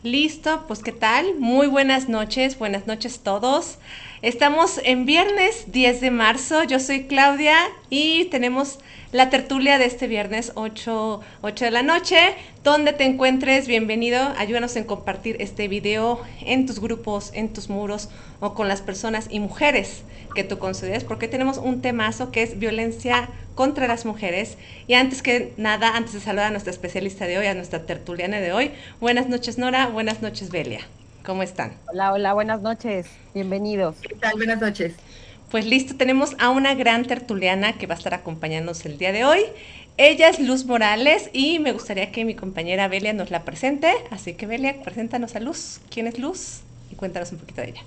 Listo, pues ¿qué tal? Muy buenas noches todos. Estamos en viernes 10 de marzo, yo soy Claudia y tenemos la tertulia de este viernes 8 de la noche. Donde te encuentres, bienvenido. Ayúdanos en compartir este video en tus grupos, en tus muros o con las personas y mujeres que tú consideres, porque tenemos un temazo que es violencia contra las mujeres. Y antes que nada, antes de saludar a nuestra especialista de hoy, a nuestra tertuliana de hoy, buenas noches Nora, buenas noches Belia. ¿Cómo están? Hola, hola, buenas noches, bienvenidos. ¿Qué tal? Buenas noches. Pues listo, tenemos a una gran tertuliana que va a estar acompañándonos el día de hoy. Ella es Luz Morales y me gustaría que mi compañera Belia nos la presente. Así que Belia, preséntanos a Luz. ¿Quién es Luz? Y cuéntanos un poquito de ella.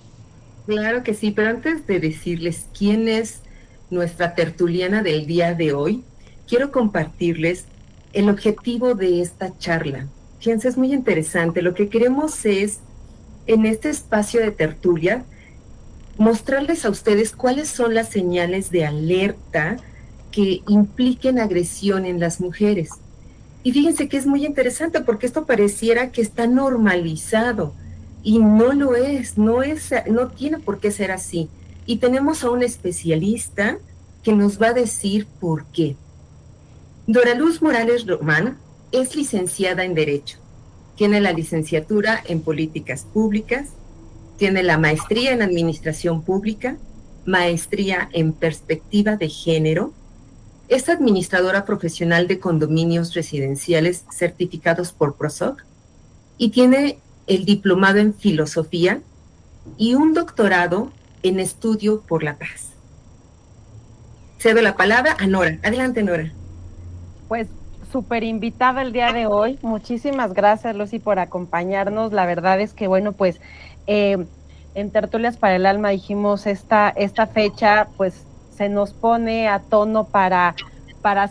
Claro que sí, pero antes de decirles quién es nuestra tertuliana del día de hoy, quiero compartirles el objetivo de esta charla. Fíjense, es muy interesante. Lo que queremos es, en este espacio de tertulia, mostrarles a ustedes cuáles son las señales de alerta que impliquen agresión en las mujeres. Y fíjense que es muy interesante porque esto pareciera que está normalizado y no lo es, no tiene por qué ser así. Y tenemos a un especialista que nos va a decir por qué. Dora Luz Morales Román es licenciada en Derecho, tiene la licenciatura en Políticas Públicas, tiene la maestría en Administración Pública, maestría en Perspectiva de Género. Es administradora profesional de condominios residenciales certificados por PROSOC y tiene el diplomado en filosofía y un doctorado en estudio por la paz. Cedo la palabra a Nora. Adelante, Nora. Pues súper invitada el día de hoy. Muchísimas gracias, Lucy, por acompañarnos. La verdad es que, bueno, pues en Tertulias para el Alma dijimos esta fecha, pues se nos pone a tono para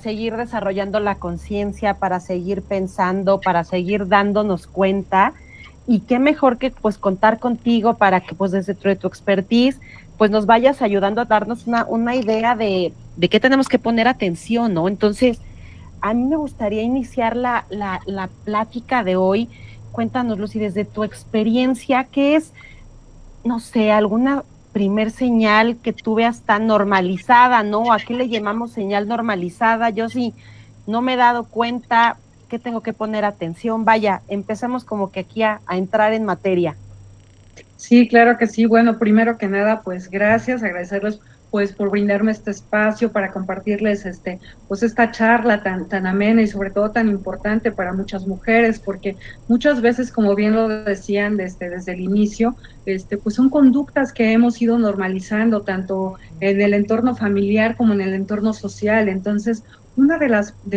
seguir desarrollando la conciencia, para seguir pensando, para seguir dándonos cuenta. Y qué mejor que pues contar contigo para que pues desde tu expertise pues nos vayas ayudando a darnos una idea de qué tenemos que poner atención, ¿no? Entonces, a mí me gustaría iniciar la plática de hoy. Cuéntanos, Lucy, desde tu experiencia, ¿qué es, no sé, alguna primer señal que tú veas tan normalizada, ¿no? ¿A qué le llamamos señal normalizada? Yo sí no me he dado cuenta, ¿qué tengo que poner atención? Vaya, empecemos como que aquí a entrar en materia. Sí, claro que sí. Bueno, primero que nada, pues gracias, agradecerles pues por brindarme este espacio para compartirles pues esta charla tan amena y sobre todo tan importante para muchas mujeres, porque muchas veces, como bien lo decían desde el inicio, pues son conductas que hemos ido normalizando tanto en el entorno familiar como en el entorno social. Entonces, una de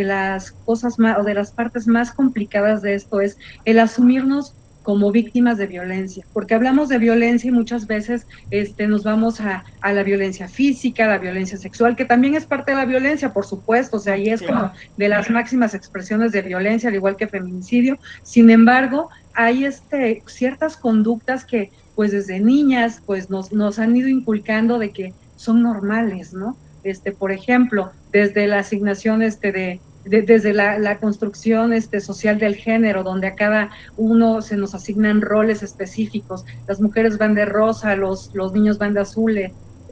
las cosas más o de las partes más complicadas de esto es el asumirnos como víctimas de violencia, porque hablamos de violencia y muchas veces nos vamos a la violencia física, la violencia sexual, que también es parte de la violencia, por supuesto, o sea, y es como de las máximas expresiones de violencia, al igual que feminicidio. Sin embargo, hay ciertas conductas que pues desde niñas pues nos han ido inculcando de que son normales, ¿no? Por ejemplo, desde la asignación desde la construcción social del género, donde a cada uno se nos asignan roles específicos. Las mujeres van de rosa, los niños van de azul,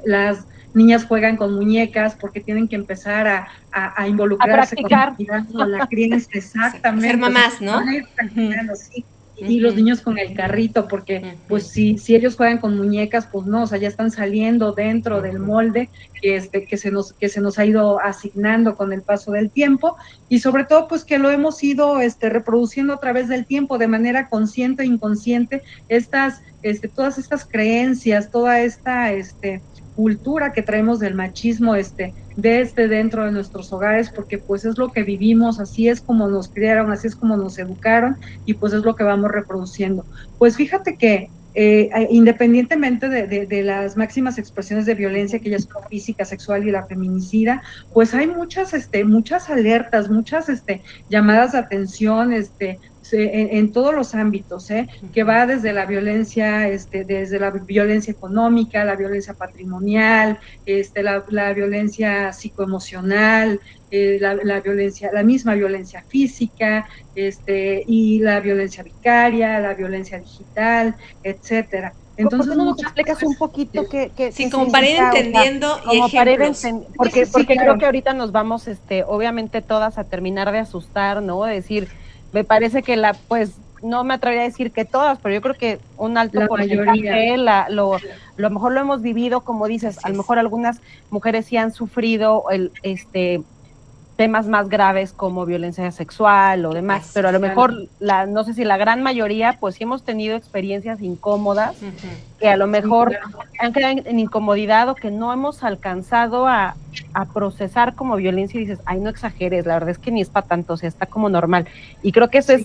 las niñas juegan con muñecas porque tienen que empezar a A involucrarse practicar. con la crianza, exactamente. Ser mamás, O sea, ¿no? van a ir practicando, sí. Y los Uh-huh. niños con el carrito, porque pues si ellos juegan con muñecas, pues no, o sea, ya están saliendo dentro del molde que se nos ha ido asignando con el paso del tiempo, y sobre todo pues que lo hemos ido reproduciendo a través del tiempo de manera consciente e inconsciente, todas estas creencias, toda esta cultura que traemos del machismo desde dentro de nuestros hogares, porque pues es lo que vivimos, así es como nos criaron, así es como nos educaron, y pues es lo que vamos reproduciendo. Pues fíjate que independientemente de las máximas expresiones de violencia, que ya son física, sexual y la feminicida, pues hay muchas alertas, muchas llamadas de atención, en todos los ámbitos, que va desde la violencia, económica, la violencia patrimonial, la violencia psicoemocional, la misma violencia física, y la violencia vicaria, la violencia digital, etcétera. Entonces, ¿por qué no nos explicas un poquito qué sí, como para ir entendiendo, o sea, y como ejemplos. Porque claro, creo que ahorita nos vamos, obviamente todas a terminar de asustar, ¿no? De decir, me parece que pues, no me atrevería a decir que todas, pero yo creo que un alto porcentaje, lo mejor lo hemos vivido, como dices, a lo mejor algunas mujeres sí han sufrido temas más graves como violencia sexual o demás, pero a lo mejor, no sé si la gran mayoría, pues sí hemos tenido experiencias incómodas, que a lo mejor han quedado en incomodidad o que no hemos alcanzado a procesar como violencia, y dices, ay, no exageres, la verdad es que ni es para tanto, o sea, está como normal. Y creo que eso es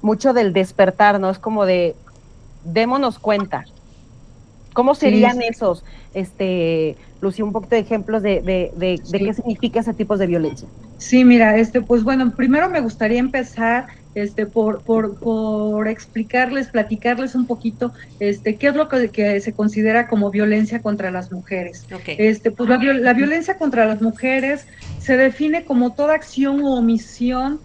mucho del despertar, ¿no? Es como de, démonos cuenta. ¿Cómo serían esos, Lucía, un poquito de ejemplos de qué significa ese tipo de violencia? Sí, mira, pues bueno, primero me gustaría empezar por explicarles, platicarles un poquito, qué es lo que se considera como violencia contra las mujeres. Okay. Pues la violencia contra las mujeres se define como toda acción u omisión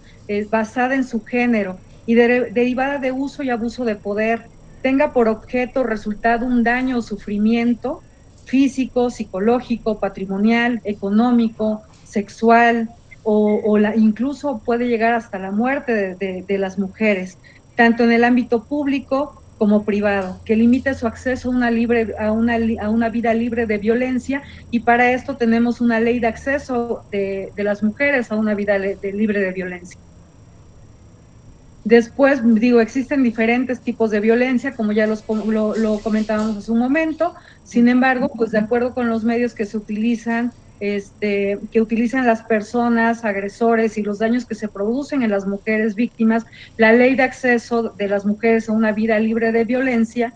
basada en su género y derivada de uso y abuso de poder, tenga por objeto resultado un daño o sufrimiento físico, psicológico, patrimonial, económico, sexual, incluso puede llegar hasta la muerte de las mujeres, tanto en el ámbito público como privado, que limite su acceso a una vida libre de violencia, y para esto tenemos una ley de acceso de las mujeres a una vida libre de violencia. Después, existen diferentes tipos de violencia, como ya lo comentábamos hace un momento. Sin embargo, pues de acuerdo con los medios que se utilizan, que utilizan las personas agresores y los daños que se producen en las mujeres víctimas, la ley de acceso de las mujeres a una vida libre de violencia,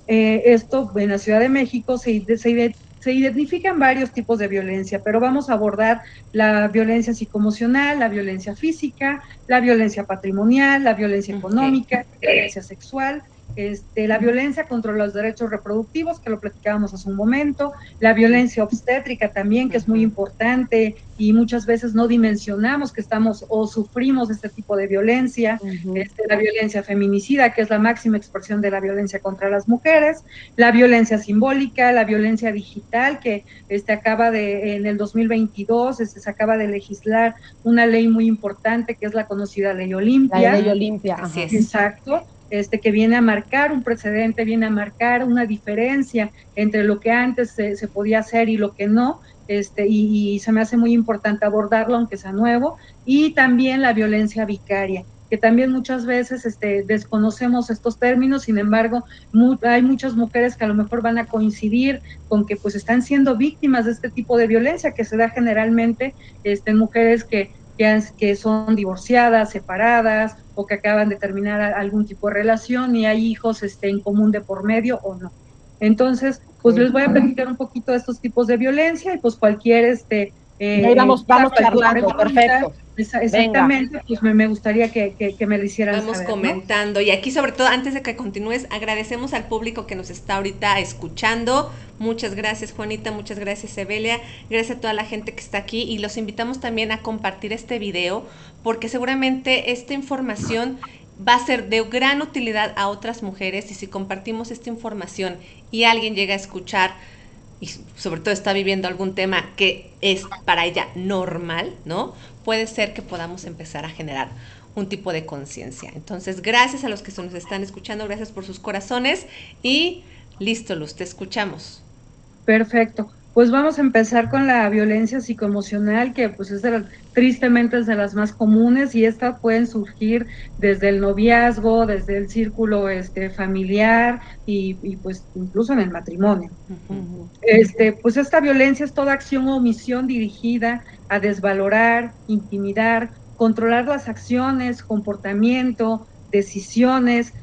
esto en la Ciudad de México se identifican varios tipos de violencia, pero vamos a abordar la violencia psicoemocional, la violencia física, la violencia patrimonial, la violencia económica, la violencia sexual, la violencia contra los derechos reproductivos, que lo platicábamos hace un momento, la violencia obstétrica también, que es muy importante y muchas veces no dimensionamos que estamos o sufrimos este tipo de violencia, la violencia feminicida, que es la máxima expresión de la violencia contra las mujeres, la violencia simbólica, la violencia digital, que en el 2022 se acaba de legislar una ley muy importante, que es la conocida Ley Olimpia. La Ley Olimpia, así es. Exacto. Que viene a marcar un precedente, viene a marcar una diferencia entre lo que antes se podía hacer y lo que no, y se me hace muy importante abordarlo, aunque sea nuevo. Y también la violencia vicaria, que también muchas veces desconocemos estos términos. Sin embargo, hay muchas mujeres que a lo mejor van a coincidir con que pues están siendo víctimas de este tipo de violencia, que se da generalmente en mujeres que son divorciadas, separadas, o que acaban de terminar algún tipo de relación y hay hijos en común de por medio o no. Entonces, pues les voy a platicar un poquito de estos tipos de violencia, y pues cualquier vamos charlando, perfecto. Exactamente. Venga. Pues me gustaría que me lo hicieran Vamos saber, comentando, ¿no? Y aquí sobre todo, antes de que continúes, agradecemos al público que nos está ahorita escuchando. Muchas gracias, Juanita, muchas gracias, Evelia, gracias a toda la gente que está aquí, y los invitamos también a compartir este video, porque seguramente esta información va a ser de gran utilidad a otras mujeres, y si compartimos esta información y alguien llega a escuchar y sobre todo está viviendo algún tema que es para ella normal, ¿no? Puede ser que podamos empezar a generar un tipo de conciencia. Entonces, gracias a los que nos están escuchando, gracias por sus corazones, y listo, Luz, te escuchamos. Perfecto. Pues vamos a empezar con la violencia psicoemocional, que pues tristemente es de las más comunes, y estas pueden surgir desde el noviazgo, desde el círculo familiar y pues incluso en el matrimonio. Pues esta violencia es toda acción o omisión dirigida a desvalorar, intimidar, controlar las acciones, comportamiento, decisiones,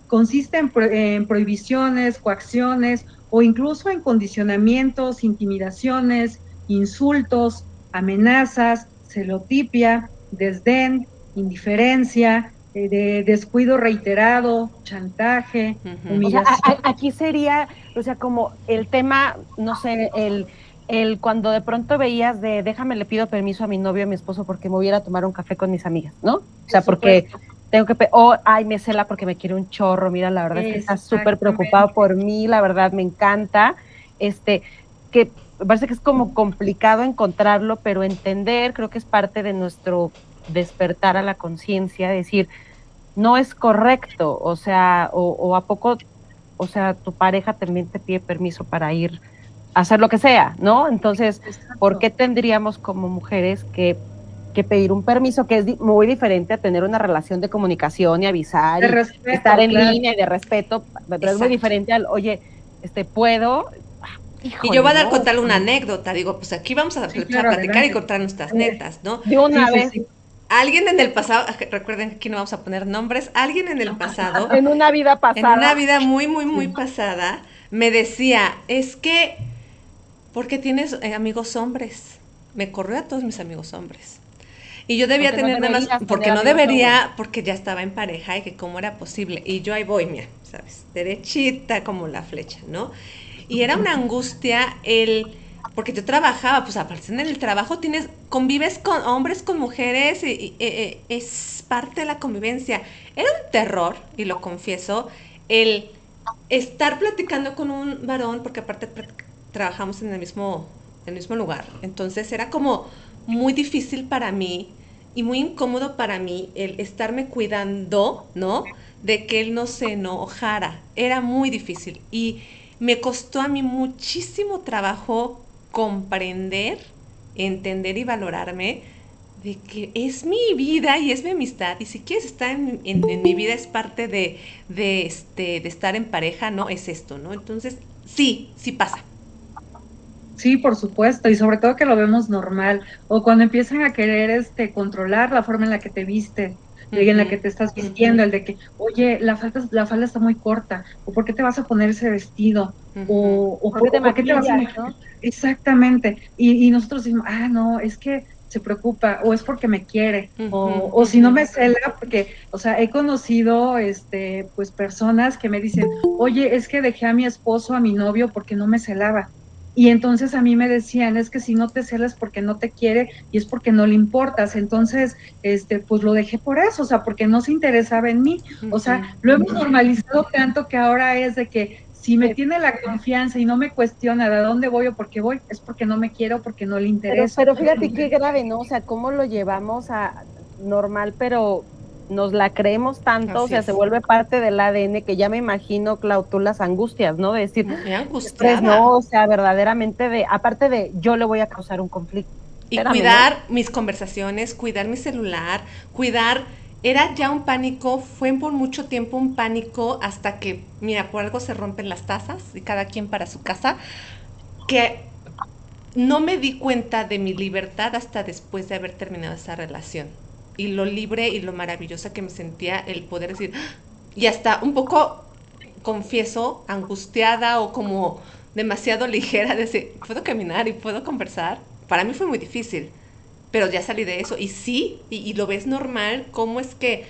consiste en prohibiciones, coacciones, o incluso en condicionamientos, intimidaciones, insultos, amenazas, celotipia, desdén, indiferencia, de descuido reiterado, chantaje, Ujú. O sea, humillación. aquí sería, o sea, como el tema, no sé, el cuando de pronto veías de déjame le pido permiso a mi novio, a mi esposo, porque me voy a ir a tomar un café con mis amigas, ¿no? O Por sea, porque supuesto, tengo que, o ay, me cela porque me quiere un chorro, mira, la verdad es que está súper preocupado exactamente. por mí, la verdad me encanta, que me parece que es como complicado encontrarlo, pero entender, creo que es parte de nuestro despertar a la conciencia, decir, no es correcto, o sea, o a poco, o sea, tu pareja también te pide permiso para ir a hacer lo que sea, ¿no? Entonces, ¿por Exacto. qué tendríamos como mujeres que pedir un permiso que es muy diferente a tener una relación de comunicación y avisar De y estar respeto, en claro. línea y de respeto, pero es muy Exacto. diferente al, oye, puedo, Y yo híjole, voy a dar ¿no? contarle una anécdota, digo, pues aquí vamos a Sí, empezar a claro, platicar y adelante. contar nuestras Eh, netas, ¿no? De sí, una sí, vez, sí. Alguien en el pasado, recuerden que aquí no vamos a poner nombres, alguien en el pasado, en una vida en una pasada, vida muy, muy, muy Sí. pasada, me decía, es que, ¿por qué tienes amigos hombres? Me corrió a todos mis amigos hombres. Y yo debía porque no tener nada más, deberías porque tener no amigos hombres. debería, porque ya estaba en pareja y que cómo era posible. Y yo ahí voy, mira, ¿sabes? Derechita como la flecha, ¿no? Y era una angustia porque yo trabajaba, pues aparte en el trabajo convives con hombres, con mujeres, es parte de la convivencia. Era un terror, y lo confieso, el estar platicando con un varón, porque aparte trabajamos en el mismo lugar. Entonces era como muy difícil para mí y muy incómodo para mí el estarme cuidando, ¿no? De que él no se enojara. Era muy difícil. Y me costó a mí muchísimo trabajo comprender, entender y valorarme de que es mi vida y es mi amistad, y si quieres estar en mi vida es parte de estar en pareja, ¿no? Es esto, ¿no? Entonces, sí, sí pasa. Sí, por supuesto, y sobre todo que lo vemos normal, o cuando empiezan a querer controlar la forma en la que te viste, en la Ujú, que te estás ujú, vistiendo, el de que, oye, la falda está muy corta, o ¿por qué te vas a poner ese vestido? ujú, ¿Por qué te O ¿por qué te vas a maquillas, maquillar? no? Exactamente, y nosotros decimos, ah, no, es que se preocupa, o es porque me quiere, ujú, o si no ujú. me cela, porque, o sea, he conocido, pues, personas que me dicen, oye, es que dejé a mi esposo, a mi novio, porque no me celaba. Y entonces a mí me decían, es que si no te celas porque no te quiere y es porque no le importas. Entonces, pues lo dejé por eso, o sea, porque no se interesaba en mí. O sea, Ujú, lo hemos ujú. normalizado tanto que ahora es de que si me tiene la confianza y no me cuestiona de dónde voy o por qué voy, es porque no me quiero, porque no le intereso. Pero fíjate qué grave, ¿no? O sea, cómo lo llevamos a normal, pero nos la creemos tanto, o Así sea, se es. vuelve parte del ADN que ya me imagino, Clau, tú las angustias, ¿no? De decir, Muy estrés, angustiada. no, o sea, verdaderamente aparte de yo le voy a causar un conflicto. Y Espérame, ¿no? cuidar mis conversaciones, cuidar mi celular, cuidar, era ya un pánico, fue por mucho tiempo un pánico hasta que, mira, por algo se rompen las tazas y cada quien para su casa, que no me di cuenta de mi libertad hasta después de haber terminado esa relación. Y lo libre y lo maravillosa que me sentía el poder decir, y hasta un poco, confieso, angustiada o como demasiado ligera, de decir, puedo caminar y puedo conversar. Para mí fue muy difícil, pero ya salí de eso. Y sí, y lo ves normal, cómo es que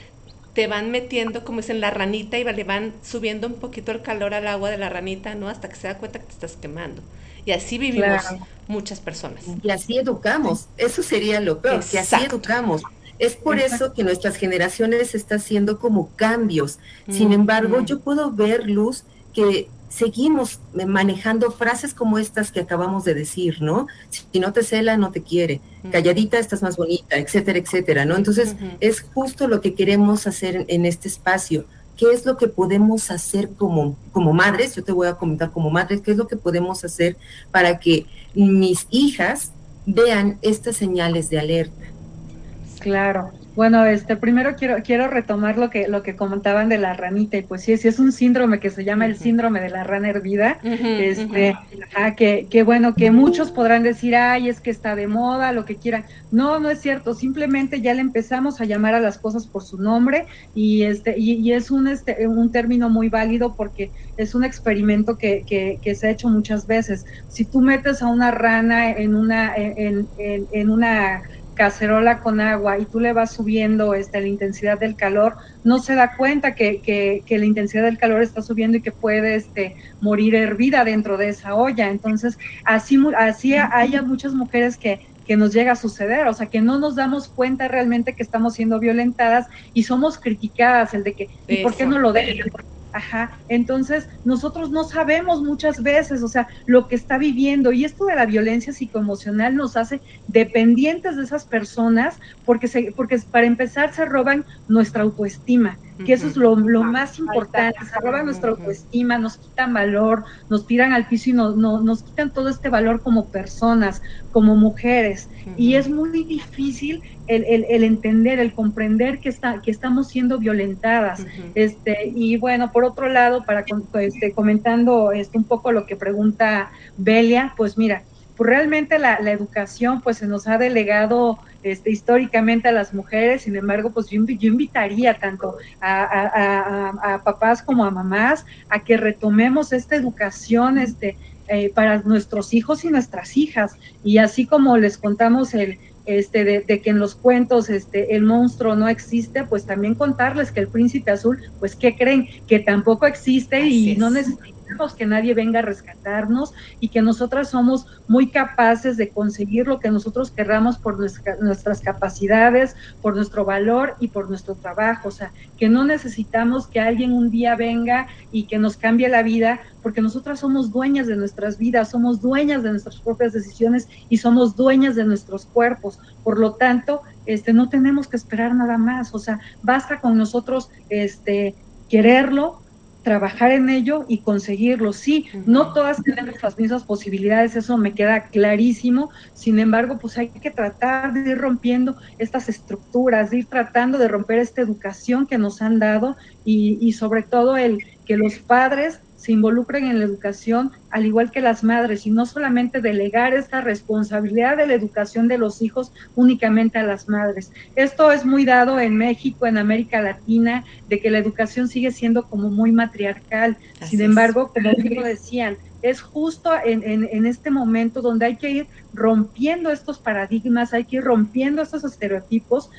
te van metiendo, como dicen, la ranita y le van subiendo un poquito el calor al agua de la ranita, ¿no? Hasta que se da cuenta que te estás quemando. Y así vivimos Claro, muchas personas. Y así sí, educamos. Eso sería lo peor, que así Exacto. educamos. Es por eso exacto. que nuestras generaciones están haciendo como cambios. Sin embargo, Ujú, yo puedo ver, Luz, que seguimos manejando frases como estas que acabamos de decir, ¿no? Si no te cela, no te quiere. ujú, Calladita, estás más bonita, etcétera, etcétera, ¿no? Entonces, ujú. es justo lo que queremos hacer en este espacio. ¿Qué es lo que podemos hacer como madres? Yo te voy a comentar como madres, ¿qué es lo que podemos hacer para que mis hijas vean estas señales de alerta? Claro. Bueno, primero quiero retomar lo que comentaban de la ranita, y pues sí, sí es un síndrome que se llama el Ujú, síndrome de la rana hervida, ujú, ujú. este, que bueno, que muchos podrán decir, ay, es que está de moda, lo que quieran. No, no es cierto, simplemente ya le empezamos a llamar a las cosas por su nombre, y es un término muy válido porque es un experimento que se ha hecho muchas veces. Si tú metes a una rana en una cacerola con agua y tú le vas subiendo la intensidad del calor, no se da cuenta que la intensidad del calor está subiendo y que puede morir hervida dentro de esa olla. Entonces, así hay muchas mujeres que nos llega a suceder, o sea, que no nos damos cuenta realmente que estamos siendo violentadas y somos criticadas, el de que, ¿y por qué no lo dejan? Ajá, entonces nosotros no sabemos muchas veces, o sea, lo que está viviendo, y esto de la violencia psicoemocional nos hace dependientes de esas personas, porque para empezar se roban nuestra autoestima, que eso es lo más importante, se roban nuestra autoestima, nos quitan valor, nos tiran al piso y nos quitan todo este valor como personas, como mujeres, y es muy difícil el entender, el comprender que estamos siendo violentadas. Y bueno, por otro lado, comentando un poco lo que pregunta Belia, pues mira, pues realmente la educación pues se nos ha delegado históricamente a las mujeres. Sin embargo, pues yo invitaría tanto a papás como a mamás a que retomemos esta educación para nuestros hijos y nuestras hijas, y así como les contamos de que en los cuentos el monstruo no existe, pues también contarles que el príncipe azul, pues ¿qué creen? Que tampoco existe. Así y no necesitamos que nadie venga a rescatarnos, y que nosotras somos muy capaces de conseguir lo que nosotros querramos por nuestras capacidades, por nuestro valor y por nuestro trabajo. O sea, que no necesitamos que alguien un día venga y que nos cambie la vida, porque nosotras somos dueñas de nuestras vidas, somos dueñas de nuestras propias decisiones y somos dueñas de nuestros cuerpos. Por lo tanto, no tenemos que esperar nada más. O sea, basta con nosotros quererlo, trabajar en ello y conseguirlo. Sí, no todas tenemos las mismas posibilidades, eso me queda clarísimo. Sin embargo, pues hay que tratar de ir rompiendo estas estructuras, de ir tratando de romper esta educación que nos han dado, y sobre todo que los padres se involucren en la educación, al igual que las madres, y no solamente delegar esta responsabilidad de la educación de los hijos únicamente a las madres. Esto es muy dado en México, en América Latina, de que la educación sigue siendo como muy matriarcal. Sin embargo, como bien lo decían, es justo en este momento donde hay que ir rompiendo estos paradigmas, hay que ir rompiendo estos estereotipos.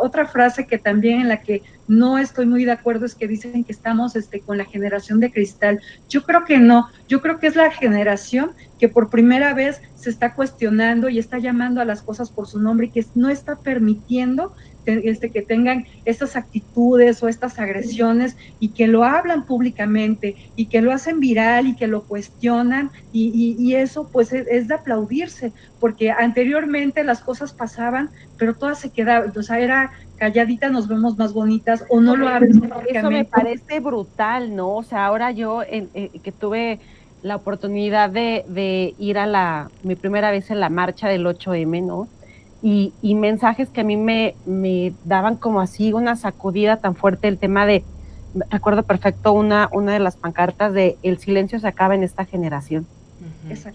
Otra frase que también en la que no estoy muy de acuerdo es que dicen que estamos con la generación de cristal. Yo creo que no, yo creo que es la generación que por primera vez se está cuestionando y está llamando a las cosas por su nombre, y que no está permitiendo que tengan estas actitudes o estas agresiones, y que lo hablan públicamente y que lo hacen viral y que lo cuestionan, y eso pues es de aplaudirse, porque anteriormente las cosas pasaban, pero todas se quedaban, o sea, era calladita nos vemos más bonitas, o no lo hablan públicamente. Eso me parece brutal, ¿no? O sea, ahora yo que tuve la oportunidad de ir a mi primera vez en la marcha del 8M, ¿no? Y mensajes que a mí me daban como así una sacudida tan fuerte, el tema de, recuerdo perfecto una de las pancartas de el silencio se acaba en esta generación.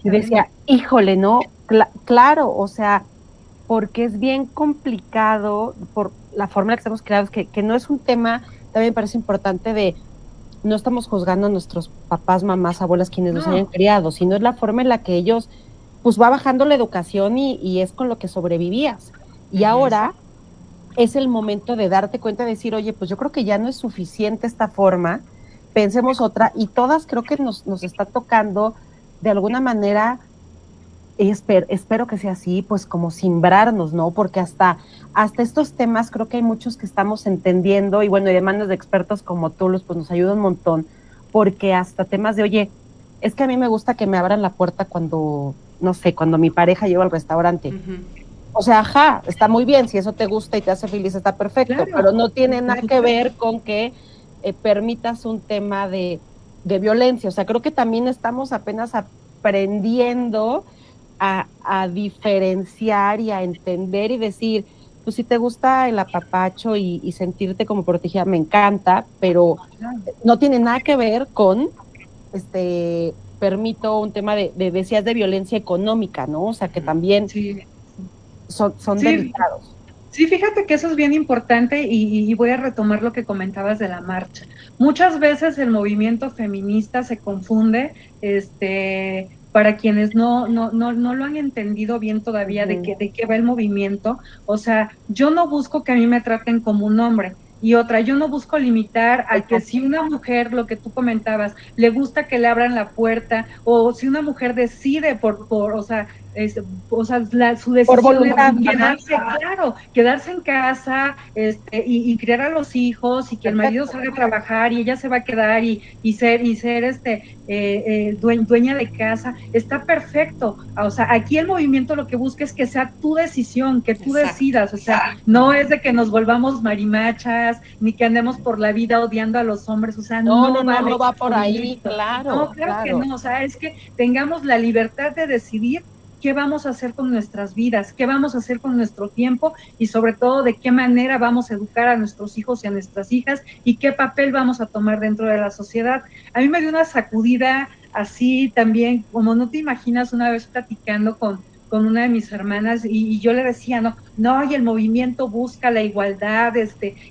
Y decía, híjole, ¿no? Claro, o sea, porque es bien complicado por la forma en la que estamos creados, que no es un tema, también me parece importante no estamos juzgando a nuestros papás, mamás, abuelas, quienes nos hayan criado, sino es la forma en la que ellos pues va bajando la educación y es con lo que sobrevivías. Y ahora es el momento de darte cuenta, de decir, oye, pues yo creo que ya no es suficiente esta forma, pensemos otra, y todas creo que nos está tocando de alguna manera, espero que sea así, pues como simbrarnos, ¿no? Porque hasta estos temas creo que hay muchos que estamos entendiendo, y bueno, y de manos de expertos como tú, pues nos ayuda un montón, porque hasta temas de, oye, es que a mí me gusta que me abran la puerta cuando, no sé, cuando mi pareja lleva al restaurante. O sea, está muy bien, si eso te gusta y te hace feliz, está perfecto, claro, pero no tiene nada que ver con que permitas un tema de violencia. O sea, creo que también estamos apenas aprendiendo a diferenciar y a entender y decir, pues si te gusta el apapacho y sentirte como protegida, me encanta, pero no tiene nada que ver con permito un tema decías de violencia económica, ¿no? O sea, que también son delicados. Sí, fíjate que eso es bien importante, y voy a retomar lo que comentabas de la marcha. Muchas veces el movimiento feminista se confunde, para quienes no lo han entendido bien todavía de qué va el movimiento, o sea, yo no busco que a mí me traten como un hombre. Y otra, yo no busco limitar a que si una mujer, lo que tú comentabas, le gusta que le abran la puerta, o si una mujer decide o sea, su decisión es quedarse, claro, quedarse en casa, y criar a los hijos, y que el marido salga a trabajar, y ella se va a quedar y ser dueña de casa, está perfecto. O sea, aquí el movimiento lo que busca es que sea tu decisión, que tú decidas, o sea, no es de que nos volvamos marimachas, ni que andemos por la vida odiando a los hombres, o sea, no va por ahí, claro. No, claro que no, o sea, es que tengamos la libertad de decidir qué vamos a hacer con nuestras vidas, qué vamos a hacer con nuestro tiempo y sobre todo de qué manera vamos a educar a nuestros hijos y a nuestras hijas y qué papel vamos a tomar dentro de la sociedad. A mí me dio una sacudida así también, como no te imaginas, una vez platicando con una de mis hermanas y yo le decía, y el movimiento busca la igualdad,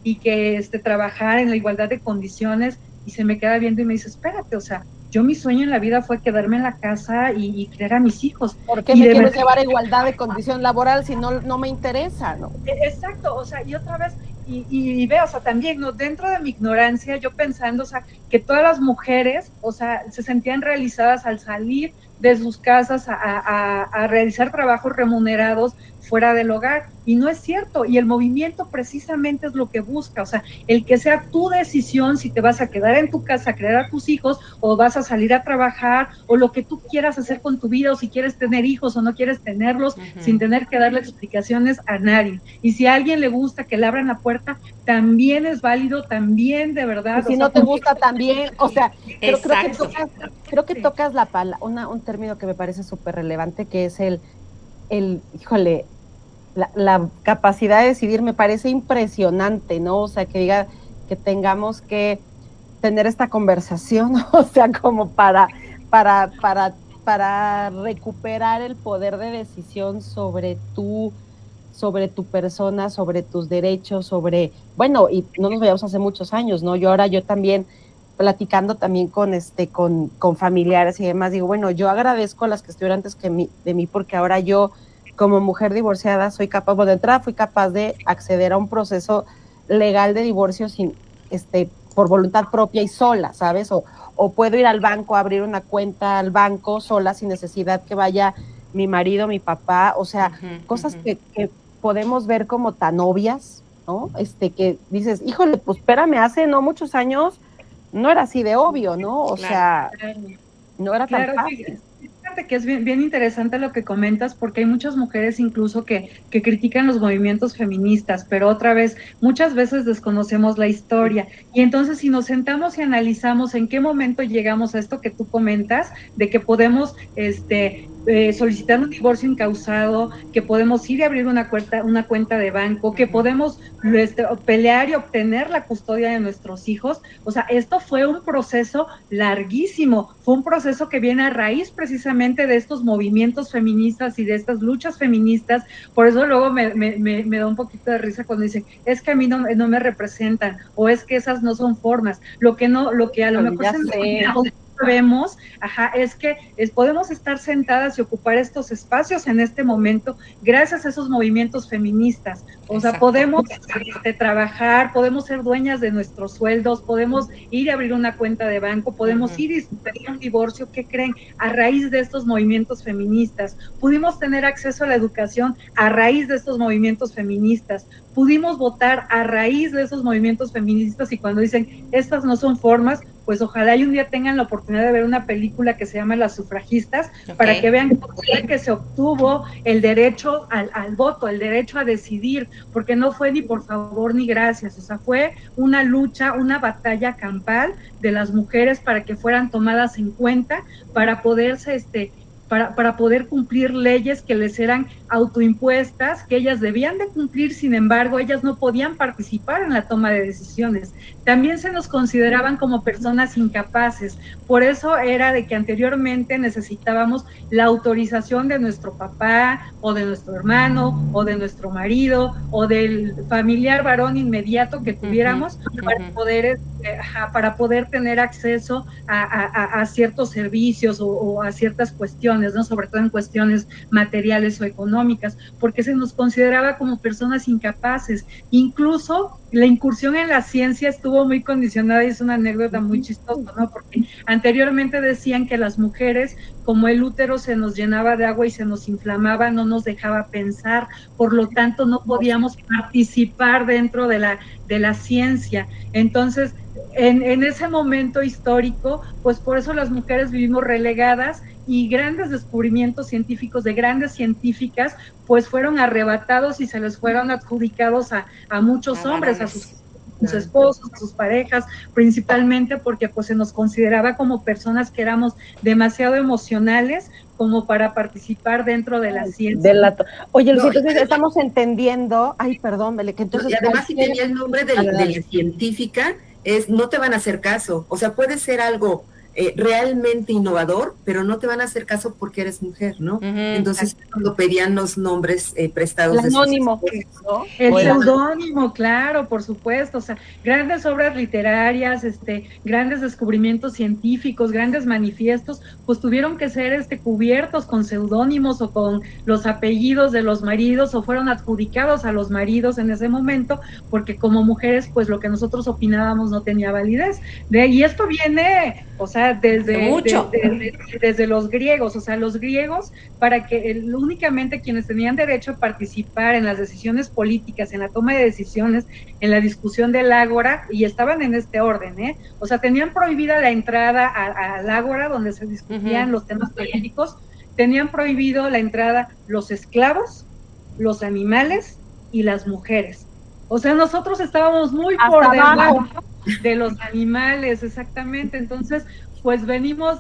y que trabajar en la igualdad de condiciones, y se me queda viendo y me dice, espérate, o sea, yo mi sueño en la vida fue quedarme en la casa y criar a mis hijos. ¿Por qué me quiero llevar a igualdad de condición laboral si no me interesa, no? Exacto, o sea, y otra vez, y veo, o sea, también, ¿no? Dentro de mi ignorancia, yo pensando, o sea, que todas las mujeres, o sea, se sentían realizadas al salir de sus casas a realizar trabajos remunerados fuera del hogar, y no es cierto, y el movimiento precisamente es lo que busca, o sea, el que sea tu decisión si te vas a quedar en tu casa a criar a tus hijos, o vas a salir a trabajar, o lo que tú quieras hacer con tu vida, o si quieres tener hijos o no quieres tenerlos, sin tener que darle explicaciones a nadie, y si a alguien le gusta que le abran la puerta, también es válido, también de verdad. Y si no te gusta también, o sea, creo que tocas un término que me parece súper relevante, que es híjole, la capacidad de decidir. Me parece impresionante, ¿no? O sea, que tengamos que tener esta conversación, o sea, como para recuperar el poder de decisión sobre tu persona, sobre tus derechos, bueno, y no nos veíamos hace muchos años, ¿no? Yo también, platicando también con familiares y demás, digo, bueno, yo agradezco a las que estuvieron antes de mí, porque ahora yo, como mujer divorciada, soy capaz, de entrada fui capaz de acceder a un proceso legal de divorcio por voluntad propia y sola, ¿sabes? O puedo ir al banco, abrir una cuenta al banco sola, sin necesidad que vaya mi marido, mi papá, o sea, cosas que podemos ver como tan obvias, ¿no? Que dices, híjole, pues espérame, hace no muchos años no era así de obvio, ¿no? O sea, no era tan fácil. Fíjate que es bien interesante lo que comentas, porque hay muchas mujeres incluso que critican los movimientos feministas, pero otra vez, muchas veces desconocemos la historia, y entonces si nos sentamos y analizamos en qué momento llegamos a esto que tú comentas, de que podemos solicitar un divorcio incausado, que podemos ir a abrir una cuenta de banco, que podemos pelear y obtener la custodia de nuestros hijos. O sea, esto fue un proceso larguísimo, fue un proceso que viene a raíz precisamente de estos movimientos feministas y de estas luchas feministas. Por eso luego me da un poquito de risa cuando dicen, es que a mí no me representan, o es que esas no son formas, lo que a lo mejor sabemos, es que podemos estar sentadas y ocupar estos espacios en este momento gracias a esos movimientos feministas. O sea, podemos trabajar, podemos ser dueñas de nuestros sueldos, podemos ir a abrir una cuenta de banco, podemos ir y pedir un divorcio. ¿Qué creen? A raíz de estos movimientos feministas. Pudimos tener acceso a la educación a raíz de estos movimientos feministas. Pudimos votar a raíz de esos movimientos feministas, y cuando dicen, estas no son formas, pues ojalá y un día tengan la oportunidad de ver una película que se llama Las Sufragistas, para que vean cómo fue que se obtuvo el derecho al voto, el derecho a decidir, porque no fue ni por favor ni gracias, o sea, fue una lucha, una batalla campal de las mujeres para que fueran tomadas en cuenta, para poderse para poder cumplir leyes que les eran autoimpuestas, que ellas debían de cumplir. Sin embargo, ellas no podían participar en la toma de decisiones. También se nos consideraban como personas incapaces. Por eso era de que anteriormente necesitábamos la autorización de nuestro papá, o de nuestro hermano, o de nuestro marido, o del familiar varón inmediato que tuviéramos, para poder para poder tener acceso a ciertos servicios o a ciertas cuestiones, ¿no? Sobre todo en cuestiones materiales o económicas, porque se nos consideraba como personas incapaces. Incluso la incursión en la ciencia estuvo muy condicionada, y es una anécdota muy chistosa, ¿no? Porque anteriormente decían que las mujeres, como el útero se nos llenaba de agua y se nos inflamaba, no nos dejaba pensar, por lo tanto no podíamos participar dentro de la ciencia. Entonces, en ese momento histórico, pues por eso las mujeres vivimos relegadas, y grandes descubrimientos científicos de grandes científicas pues fueron arrebatados y se les fueron adjudicados a muchos hombres, a sus esposos, a sus parejas, principalmente porque pues se nos consideraba como personas que éramos demasiado emocionales como para participar dentro de la ciencia. Oye, Lucía, entonces estamos entendiendo, ay, perdón, Bele, que entonces... Y además, si tenía el nombre de la científica, no te van a hacer caso. O sea, puede ser algo realmente innovador, pero no te van a hacer caso porque eres mujer, ¿no? Entonces, cuando pedían los nombres prestados... El anónimo, ¿no? El seudónimo, claro, por supuesto. O sea, grandes obras literarias, grandes descubrimientos científicos, grandes manifiestos, pues tuvieron que ser cubiertos con seudónimos o con los apellidos de los maridos, o fueron adjudicados a los maridos en ese momento, porque como mujeres, pues lo que nosotros opinábamos no tenía validez. Y esto viene, o sea, desde los griegos. O sea, los griegos, para que únicamente quienes tenían derecho a participar en las decisiones políticas, en la toma de decisiones, en la discusión del ágora, y estaban en este orden, o sea, tenían prohibida la entrada al ágora donde se discutían los temas políticos, tenían prohibido la entrada los esclavos, los animales y las mujeres. O sea, nosotros estábamos muy por debajo de los animales, exactamente. Entonces, pues venimos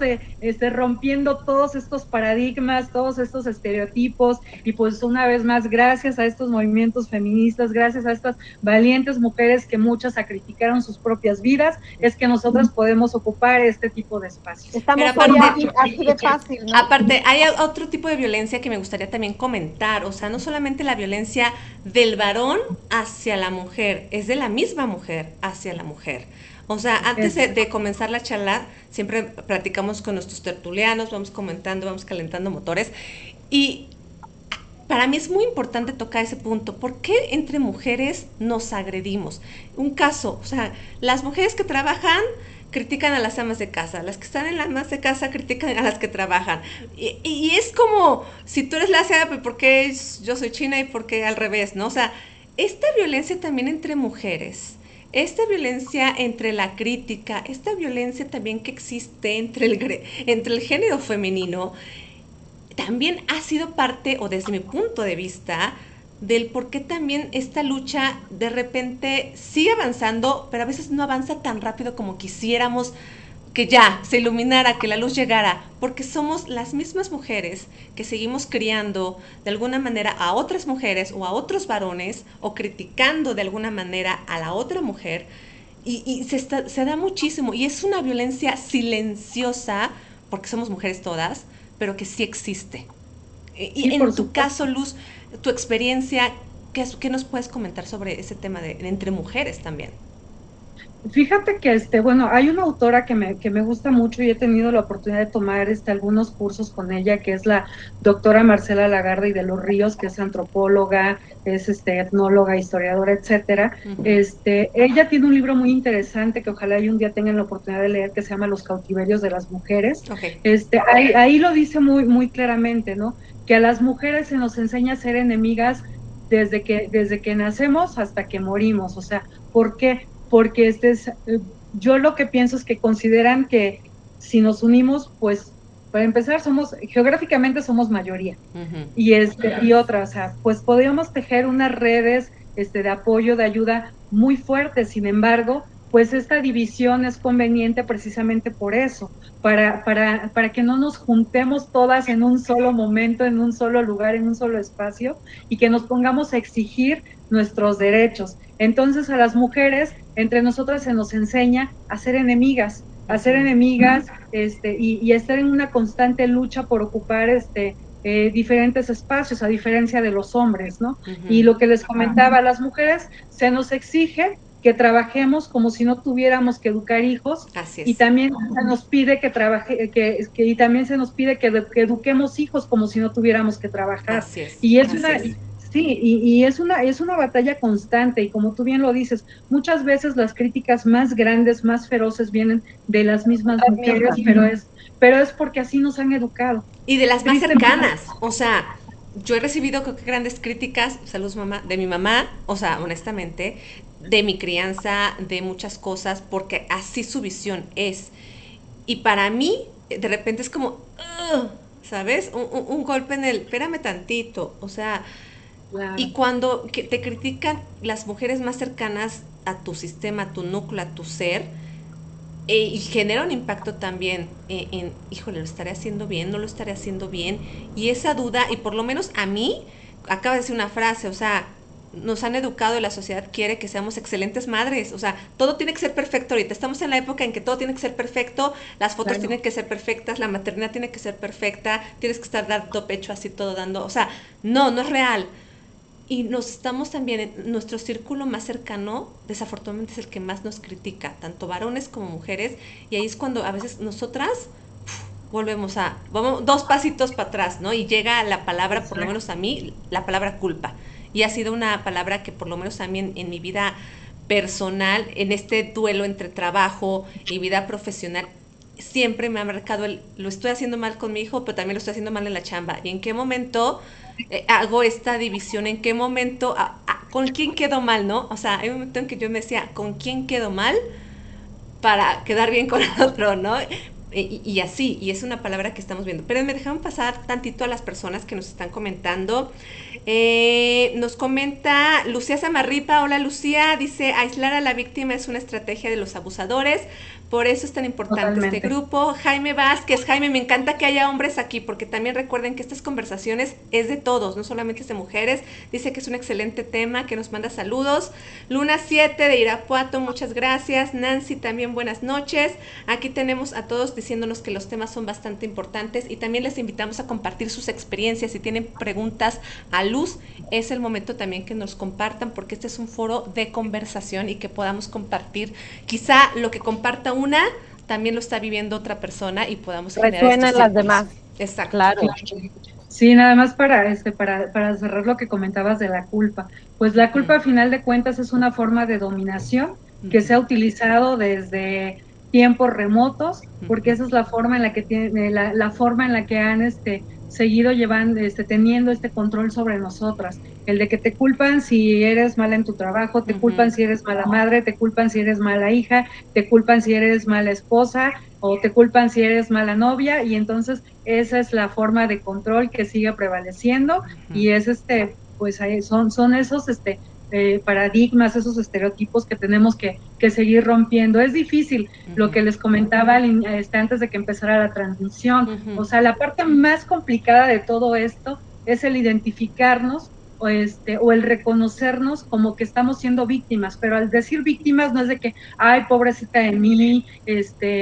rompiendo todos estos paradigmas, todos estos estereotipos, y pues una vez más, gracias a estos movimientos feministas, gracias a estas valientes mujeres que muchas sacrificaron sus propias vidas, es que nosotras podemos ocupar este tipo de espacios. Estamos así de fácil, ¿no? Aparte, hay otro tipo de violencia que me gustaría también comentar, o sea, no solamente la violencia del varón hacia la mujer, es de la misma mujer hacia la mujer. O sea, antes de comenzar la charla, siempre platicamos con nuestros tertulianos, vamos comentando, vamos calentando motores, y para mí es muy importante tocar ese punto. ¿Por qué entre mujeres nos agredimos? Un caso, o sea, las mujeres que trabajan critican a las amas de casa, las que están en las amas de casa critican a las que trabajan, y es como, si tú eres la asiática, pues ¿por qué yo soy china y por qué al revés, no? O sea, esta violencia también entre mujeres, esta violencia entre la crítica, esta violencia también que existe entre el género femenino, también ha sido parte, o desde mi punto de vista, del por qué también esta lucha de repente sigue avanzando, pero a veces no avanza tan rápido como quisiéramos, que ya se iluminara, que la luz llegara, porque somos las mismas mujeres que seguimos criando de alguna manera a otras mujeres o a otros varones, o criticando de alguna manera a la otra mujer, y se da muchísimo, y es una violencia silenciosa, porque somos mujeres todas, pero que sí existe. Y en tu caso, Luz, tu experiencia, ¿qué nos puedes comentar sobre ese tema de entre mujeres también? Fíjate que bueno, hay una autora que me gusta mucho, y he tenido la oportunidad de tomar algunos cursos con ella, que es la doctora Marcela Lagarde y de los Ríos, que es antropóloga, es etnóloga, historiadora, etcétera. Ella tiene un libro muy interesante que ojalá un día tengan la oportunidad de leer, que se llama Los cautiverios de las mujeres. Okay. Ahí lo dice muy claramente, ¿no? Que a las mujeres se nos enseña a ser enemigas desde que nacemos hasta que morimos. O sea, ¿por qué? Porque yo lo que pienso es que consideran que si nos unimos, pues para empezar geográficamente somos mayoría, y otras, o sea, pues podríamos tejer unas redes de apoyo, de ayuda muy fuertes. Sin embargo, pues esta división es conveniente precisamente por eso, para que no nos juntemos todas en un solo momento, en un solo lugar, en un solo espacio, y que nos pongamos a exigir nuestros derechos. Entonces, a las mujeres, entre nosotras se nos enseña a ser enemigas, y estar en una constante lucha por ocupar diferentes espacios, a diferencia de los hombres, ¿no? Y lo que les comentaba, a las mujeres se nos exige que trabajemos como si no tuviéramos que educar hijos. Así es. Y también se nos pide y también se nos pide que eduquemos hijos como si no tuviéramos que trabajar. Así es. Y es Así una... es. Sí, y es una batalla constante, y como tú bien lo dices, muchas veces las críticas más grandes, más feroces vienen de las mismas mujeres, pero es porque así nos han educado. Y de las más cercanas, o sea, yo he recibido grandes críticas, saludos mamá, de mi mamá, o sea, honestamente, de mi crianza, de muchas cosas, porque así su visión es. Y para mí, de repente es como, ¿sabes? Un golpe en el, espérame tantito, o sea, Claro. y cuando te critican las mujeres más cercanas a tu sistema, a tu núcleo, a tu ser, y genera un impacto también híjole, ¿lo estaré haciendo bien? ¿No lo estaré haciendo bien? Y esa duda, y por lo menos a mí, acaba de decir una frase, o sea, nos han educado y la sociedad quiere que seamos excelentes madres, o sea, todo tiene que ser perfecto ahorita, estamos en la época en que todo tiene que ser perfecto, las fotos Claro. tienen que ser perfectas, la maternidad tiene que ser perfecta, tienes que estar dando pecho así todo dando, o sea, no es real. Y nos estamos también, en nuestro círculo más cercano, desafortunadamente es el que más nos critica, tanto varones como mujeres, y ahí es cuando a veces nosotras vamos 2 pasitos para atrás, ¿no? Y llega la palabra, por lo menos a mí, la palabra culpa. Y ha sido una palabra que por lo menos a mí en mi vida personal, en este duelo entre trabajo y vida profesional, siempre me ha marcado lo estoy haciendo mal con mi hijo, pero también lo estoy haciendo mal en la chamba. ¿Y en qué momento hago esta división? ¿En qué momento, con quién quedo mal, no? O sea, hay un momento en que yo me decía, ¿con quién quedo mal para quedar bien con el otro, no? Y así, y es una palabra que estamos viendo. Pero me dejaron pasar tantito a las personas que nos están comentando. Nos comenta Lucía Zamarripa. Hola Lucía, dice, aislar a la víctima es una estrategia de los abusadores, por eso es tan importante Totalmente. este grupo. Jaime Vázquez, Jaime, me encanta que haya hombres aquí, porque también recuerden que estas conversaciones es de todos, no solamente es de mujeres. Dice que es un excelente tema, que nos manda saludos. Luna 7 de Irapuato, muchas gracias. Nancy también, buenas noches. Aquí tenemos a todos diciéndonos que los temas son bastante importantes, y también les invitamos a compartir sus experiencias. Si tienen preguntas a Luz, es el momento también que nos compartan, porque este es un foro de conversación y que podamos compartir. Quizá lo que comparta una, también lo está viviendo otra persona y podamos generar Resuenan estos las círculos. demás. Exacto. Claro. Sí, nada más para cerrar lo que comentabas de la culpa. Pues la culpa, a final de cuentas, es una forma de dominación que se ha utilizado desde tiempos remotos, porque esa es la forma en la que tiene, la forma en la que han seguido llevando, teniendo este control sobre nosotras. El de que te culpan si eres mala en tu trabajo, te culpan si eres mala madre, te culpan si eres mala hija, te culpan si eres mala esposa, o te culpan si eres mala novia, y entonces esa es la forma de control que sigue prevaleciendo, y es pues son esos paradigmas, esos estereotipos que tenemos que seguir rompiendo. Es difícil, lo que les comentaba antes de que empezara la transmisión. O sea, la parte más complicada de todo esto es el identificarnos o el reconocernos como que estamos siendo víctimas, pero al decir víctimas no es de que, ay, pobrecita de mí,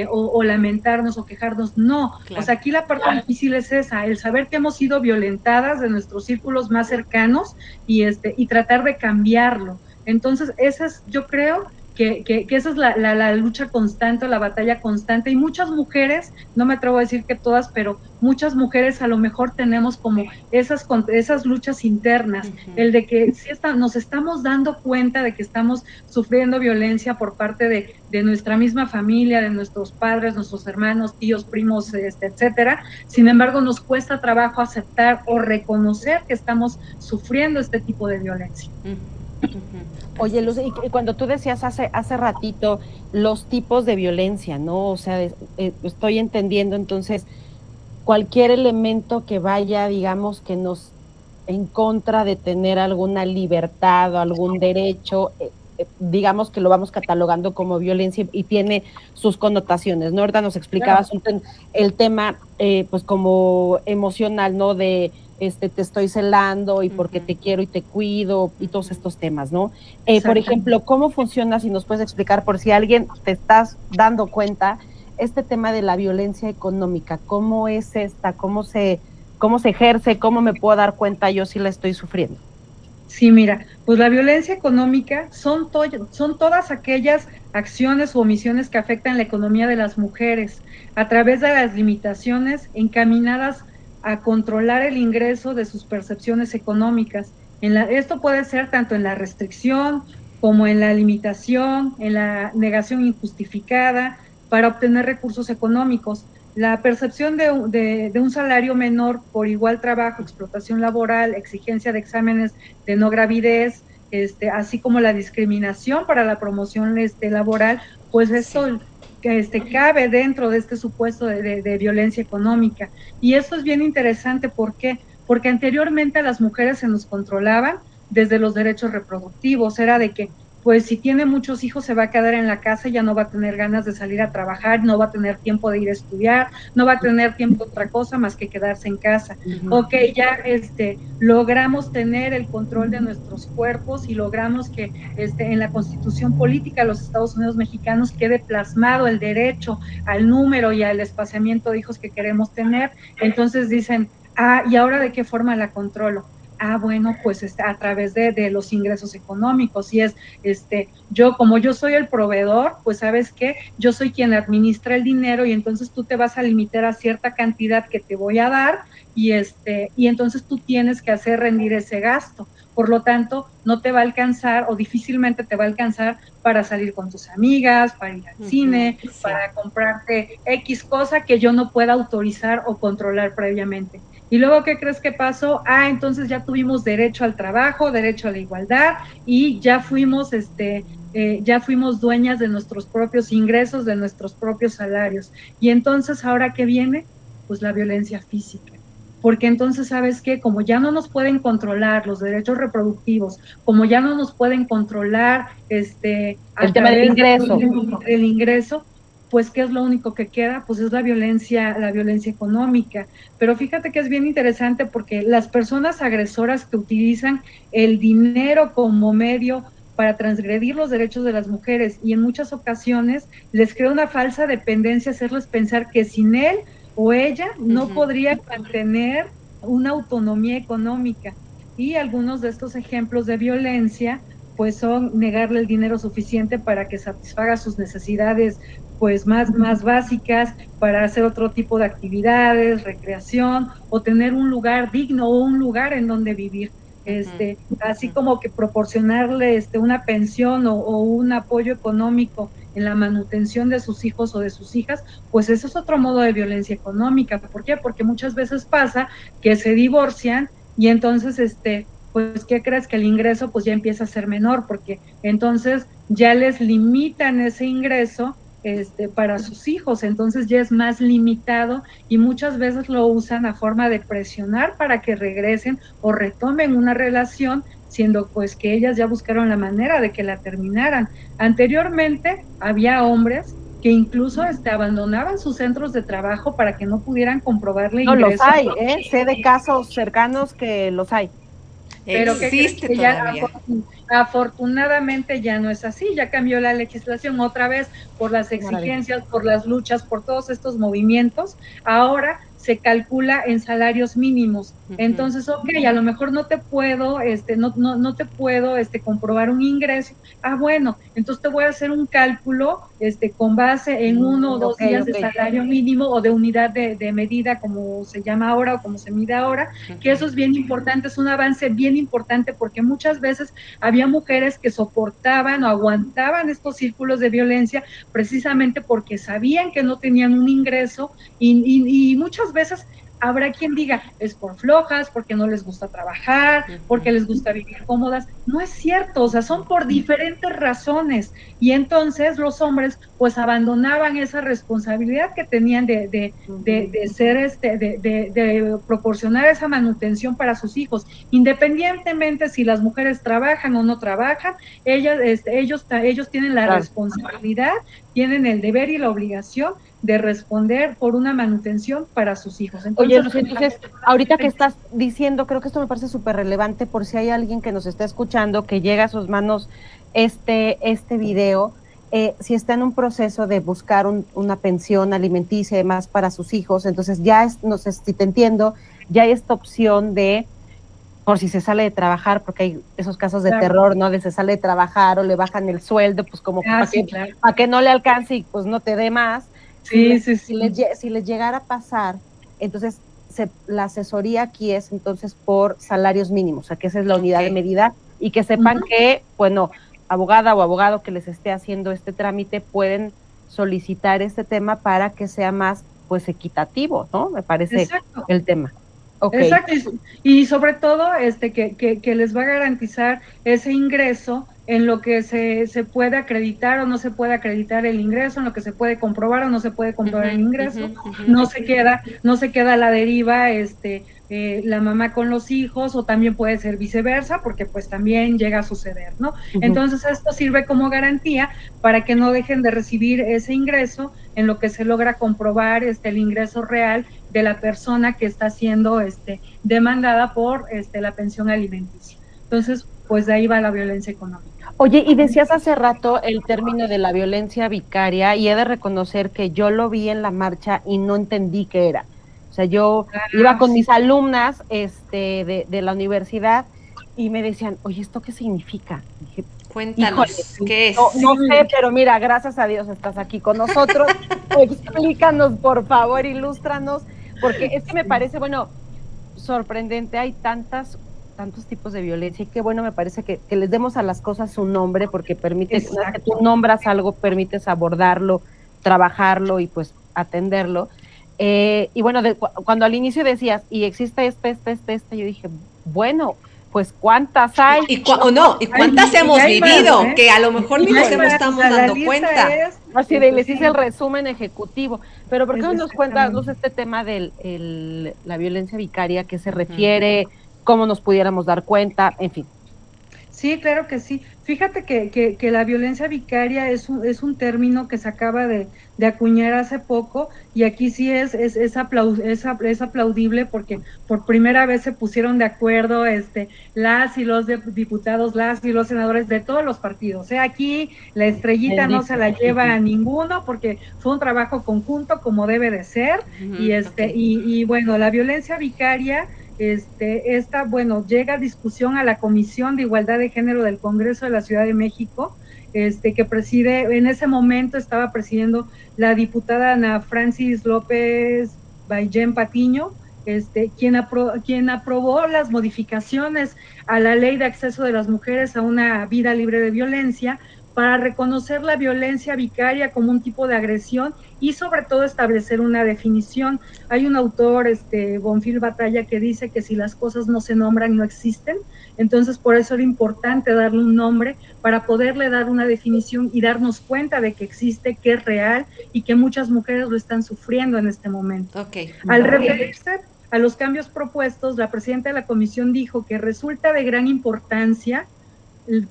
o lamentarnos o quejarnos, no. Claro. O sea, aquí la parte difícil es esa, el saber que hemos sido violentadas de nuestros círculos más cercanos y tratar de cambiarlo. Entonces, esa es, yo creo que esa es la lucha constante, la batalla constante, y muchas mujeres, no me atrevo a decir que todas, pero muchas mujeres a lo mejor tenemos como esas luchas internas, el de que sí nos estamos dando cuenta de que estamos sufriendo violencia por parte de nuestra misma familia, de nuestros padres, nuestros hermanos, tíos, primos, etcétera. Sin embargo, nos cuesta trabajo aceptar o reconocer que estamos sufriendo este tipo de violencia. Oye, Luz, y cuando tú decías hace ratito los tipos de violencia, ¿no? O sea, estoy entendiendo entonces cualquier elemento que vaya, digamos, que nos en contra de tener alguna libertad o algún derecho, digamos que lo vamos catalogando como violencia y tiene sus connotaciones, ¿no? Ahorita nos explicabas el tema, pues como emocional, ¿no? De te estoy celando y porque te quiero y te cuido y todos estos temas, ¿no? Por ejemplo, ¿cómo funciona, si nos puedes explicar, por si alguien te estás dando cuenta, este tema de la violencia económica? ¿Cómo es esta? ¿Cómo se ejerce? ¿Cómo me puedo dar cuenta yo si la estoy sufriendo? Sí, mira, pues la violencia económica son todas aquellas acciones o omisiones que afectan la economía de las mujeres a través de las limitaciones encaminadas a controlar el ingreso de sus percepciones económicas. Esto puede ser tanto en la restricción como en la limitación, en la negación injustificada para obtener recursos económicos. La percepción de un salario menor por igual trabajo, explotación laboral, exigencia de exámenes de no gravidez, así como la discriminación para la promoción laboral, pues esto cabe dentro de este supuesto de violencia económica. Y esto es bien interesante, ¿por qué? Porque anteriormente a las mujeres se nos controlaban desde los derechos reproductivos, era de que pues si tiene muchos hijos se va a quedar en la casa y ya no va a tener ganas de salir a trabajar, no va a tener tiempo de ir a estudiar, no va a tener tiempo de otra cosa más que quedarse en casa. Ok, ya logramos tener el control de nuestros cuerpos y logramos que en la Constitución Política de los Estados Unidos Mexicanos quede plasmado el derecho al número y al espaciamiento de hijos que queremos tener. Entonces dicen, ¿y ahora de qué forma la controlo? Bueno, pues a través de los ingresos económicos, y es, como yo soy el proveedor, pues sabes qué, yo soy quien administra el dinero y entonces tú te vas a limitar a cierta cantidad que te voy a dar y entonces tú tienes que hacer rendir ese gasto. Por lo tanto, no te va a alcanzar o difícilmente te va a alcanzar para salir con tus amigas, para ir al cine, sí, para comprarte X cosa que yo no pueda autorizar o controlar previamente. Y luego, ¿qué crees que pasó? Entonces ya tuvimos derecho al trabajo, derecho a la igualdad y ya fuimos, ya fuimos dueñas de nuestros propios ingresos, de nuestros propios salarios. Y entonces, ¿ahora qué viene? Pues la violencia física. Porque entonces, ¿sabes qué? Como ya no nos pueden controlar los derechos reproductivos, como ya no nos pueden controlar el tema del ingreso. El ingreso, pues ¿qué es lo único que queda? Pues es la violencia económica. Pero fíjate que es bien interesante porque las personas agresoras que utilizan el dinero como medio para transgredir los derechos de las mujeres y en muchas ocasiones les crea una falsa dependencia, hacerles pensar que sin él o ella no podría mantener una autonomía económica. Y algunos de estos ejemplos de violencia pues son negarle el dinero suficiente para que satisfaga sus necesidades pues más básicas, para hacer otro tipo de actividades, recreación, o tener un lugar digno o un lugar en donde vivir. Así como que proporcionarle una pensión o un apoyo económico en la manutención de sus hijos o de sus hijas, pues eso es otro modo de violencia económica. ¿Por qué? Porque muchas veces pasa que se divorcian y entonces pues ¿qué crees? Que el ingreso pues ya empieza a ser menor, porque entonces ya les limitan ese ingreso para sus hijos, entonces ya es más limitado y muchas veces lo usan a forma de presionar para que regresen o retomen una relación, siendo pues que ellas ya buscaron la manera de que la terminaran. Anteriormente había hombres que incluso abandonaban sus centros de trabajo para que no pudieran comprobarle ingresos. No, los hay, sé de casos cercanos que los hay. Pero que existe todavía. Afortunadamente ya no es así, ya cambió la legislación otra vez por las exigencias, por las luchas, por todos estos movimientos. Ahora se calcula en salarios mínimos. Entonces, ok, a lo mejor no te puedo, no te puedo comprobar un ingreso. Bueno, entonces te voy a hacer un cálculo con base en 1 o 2 días de salario mínimo o de unidad de medida, como se llama ahora o como se mide ahora, que eso es bien importante, es un avance bien importante porque muchas veces había mujeres que soportaban o aguantaban estos círculos de violencia precisamente porque sabían que no tenían un ingreso y muchas veces habrá quien diga, es por flojas, porque no les gusta trabajar, porque les gusta vivir cómodas. No es cierto, o sea, son por diferentes razones. Y entonces los hombres pues abandonaban esa responsabilidad que tenían de ser, de proporcionar esa manutención para sus hijos. Independientemente si las mujeres trabajan o no trabajan, ellos tienen la responsabilidad, tienen el deber y la obligación de responder por una manutención para sus hijos. Entonces, oye, entonces, ahorita que estás diciendo, creo que esto me parece súper relevante por si hay alguien que nos está escuchando, que llega a sus manos este video, si está en un proceso de buscar una pensión alimenticia y demás para sus hijos, entonces ya no sé si te entiendo, ya hay esta opción de por si se sale de trabajar, porque hay esos casos de Claro. terror, ¿no? De se sale de trabajar o le bajan el sueldo, pues como para Sí, que, claro. no le alcance y pues no te dé más. Sí, Si les llegara a pasar, entonces la asesoría aquí es entonces por salarios mínimos, o sea que esa es la unidad de medida, y que sepan que, bueno, abogada o abogado que les esté haciendo este trámite pueden solicitar este tema para que sea más pues equitativo, ¿no? Me parece Exacto. el tema. Okay. Exacto, y sobre todo que les va a garantizar ese ingreso en lo que se puede acreditar o no se puede acreditar el ingreso, en lo que se puede comprobar o no se puede comprobar el ingreso, no se queda a la deriva la mamá con los hijos, o también puede ser viceversa, porque pues también llega a suceder, ¿no? Entonces esto sirve como garantía para que no dejen de recibir ese ingreso en lo que se logra comprobar el ingreso real de la persona que está siendo demandada por la pensión alimenticia. Entonces, pues de ahí va la violencia económica. Oye, y decías hace rato el término de la violencia vicaria, y he de reconocer que yo lo vi en la marcha y no entendí qué era. O sea, yo iba con mis alumnas de la universidad y me decían, oye, ¿esto qué significa? Y dije, cuéntanos, ¿qué es? No sé, pero mira, gracias a Dios estás aquí con nosotros. Explícanos, por favor, ilústranos, porque es que me parece, bueno, sorprendente. Hay tantos tipos de violencia, y qué bueno me parece que les demos a las cosas su nombre, porque permite, que tú nombras algo, permites abordarlo, trabajarlo y pues atenderlo. Y bueno, cuando al inicio decías, y existe yo dije, bueno, pues ¿cuántas hay? ¿Y cuántas hemos vivido? Más, que a lo mejor ni nos estamos dando cuenta. Así de, les hice el resumen ejecutivo. Pero ¿por qué no nos cuentas este tema de la violencia vicaria? ¿Qué se refiere? ¿Cómo nos pudiéramos dar cuenta? En fin. Sí, claro que sí. Fíjate que la violencia vicaria es un término que se acaba de acuñar hace poco, y aquí sí es aplaudible, porque por primera vez se pusieron de acuerdo las y los diputados, las y los senadores de todos los partidos. Aquí la estrellita no se la lleva a ninguno, porque fue un trabajo conjunto como debe de ser. Y bueno, la violencia vicaria llega a discusión a la Comisión de Igualdad de Género del Congreso de la Ciudad de México, que preside, en ese momento estaba presidiendo la diputada Ana Francis López Baillén Patiño, quien aprobó las modificaciones a la Ley de Acceso de las Mujeres a una Vida Libre de Violencia, para reconocer la violencia vicaria como un tipo de agresión y sobre todo establecer una definición. Hay un autor, Bonfil Batalla, que dice que si las cosas no se nombran, no existen. Entonces, por eso era importante darle un nombre, para poderle dar una definición y darnos cuenta de que existe, que es real y que muchas mujeres lo están sufriendo en este momento. Al referirse a los cambios propuestos, la presidenta de la comisión dijo que resulta de gran importancia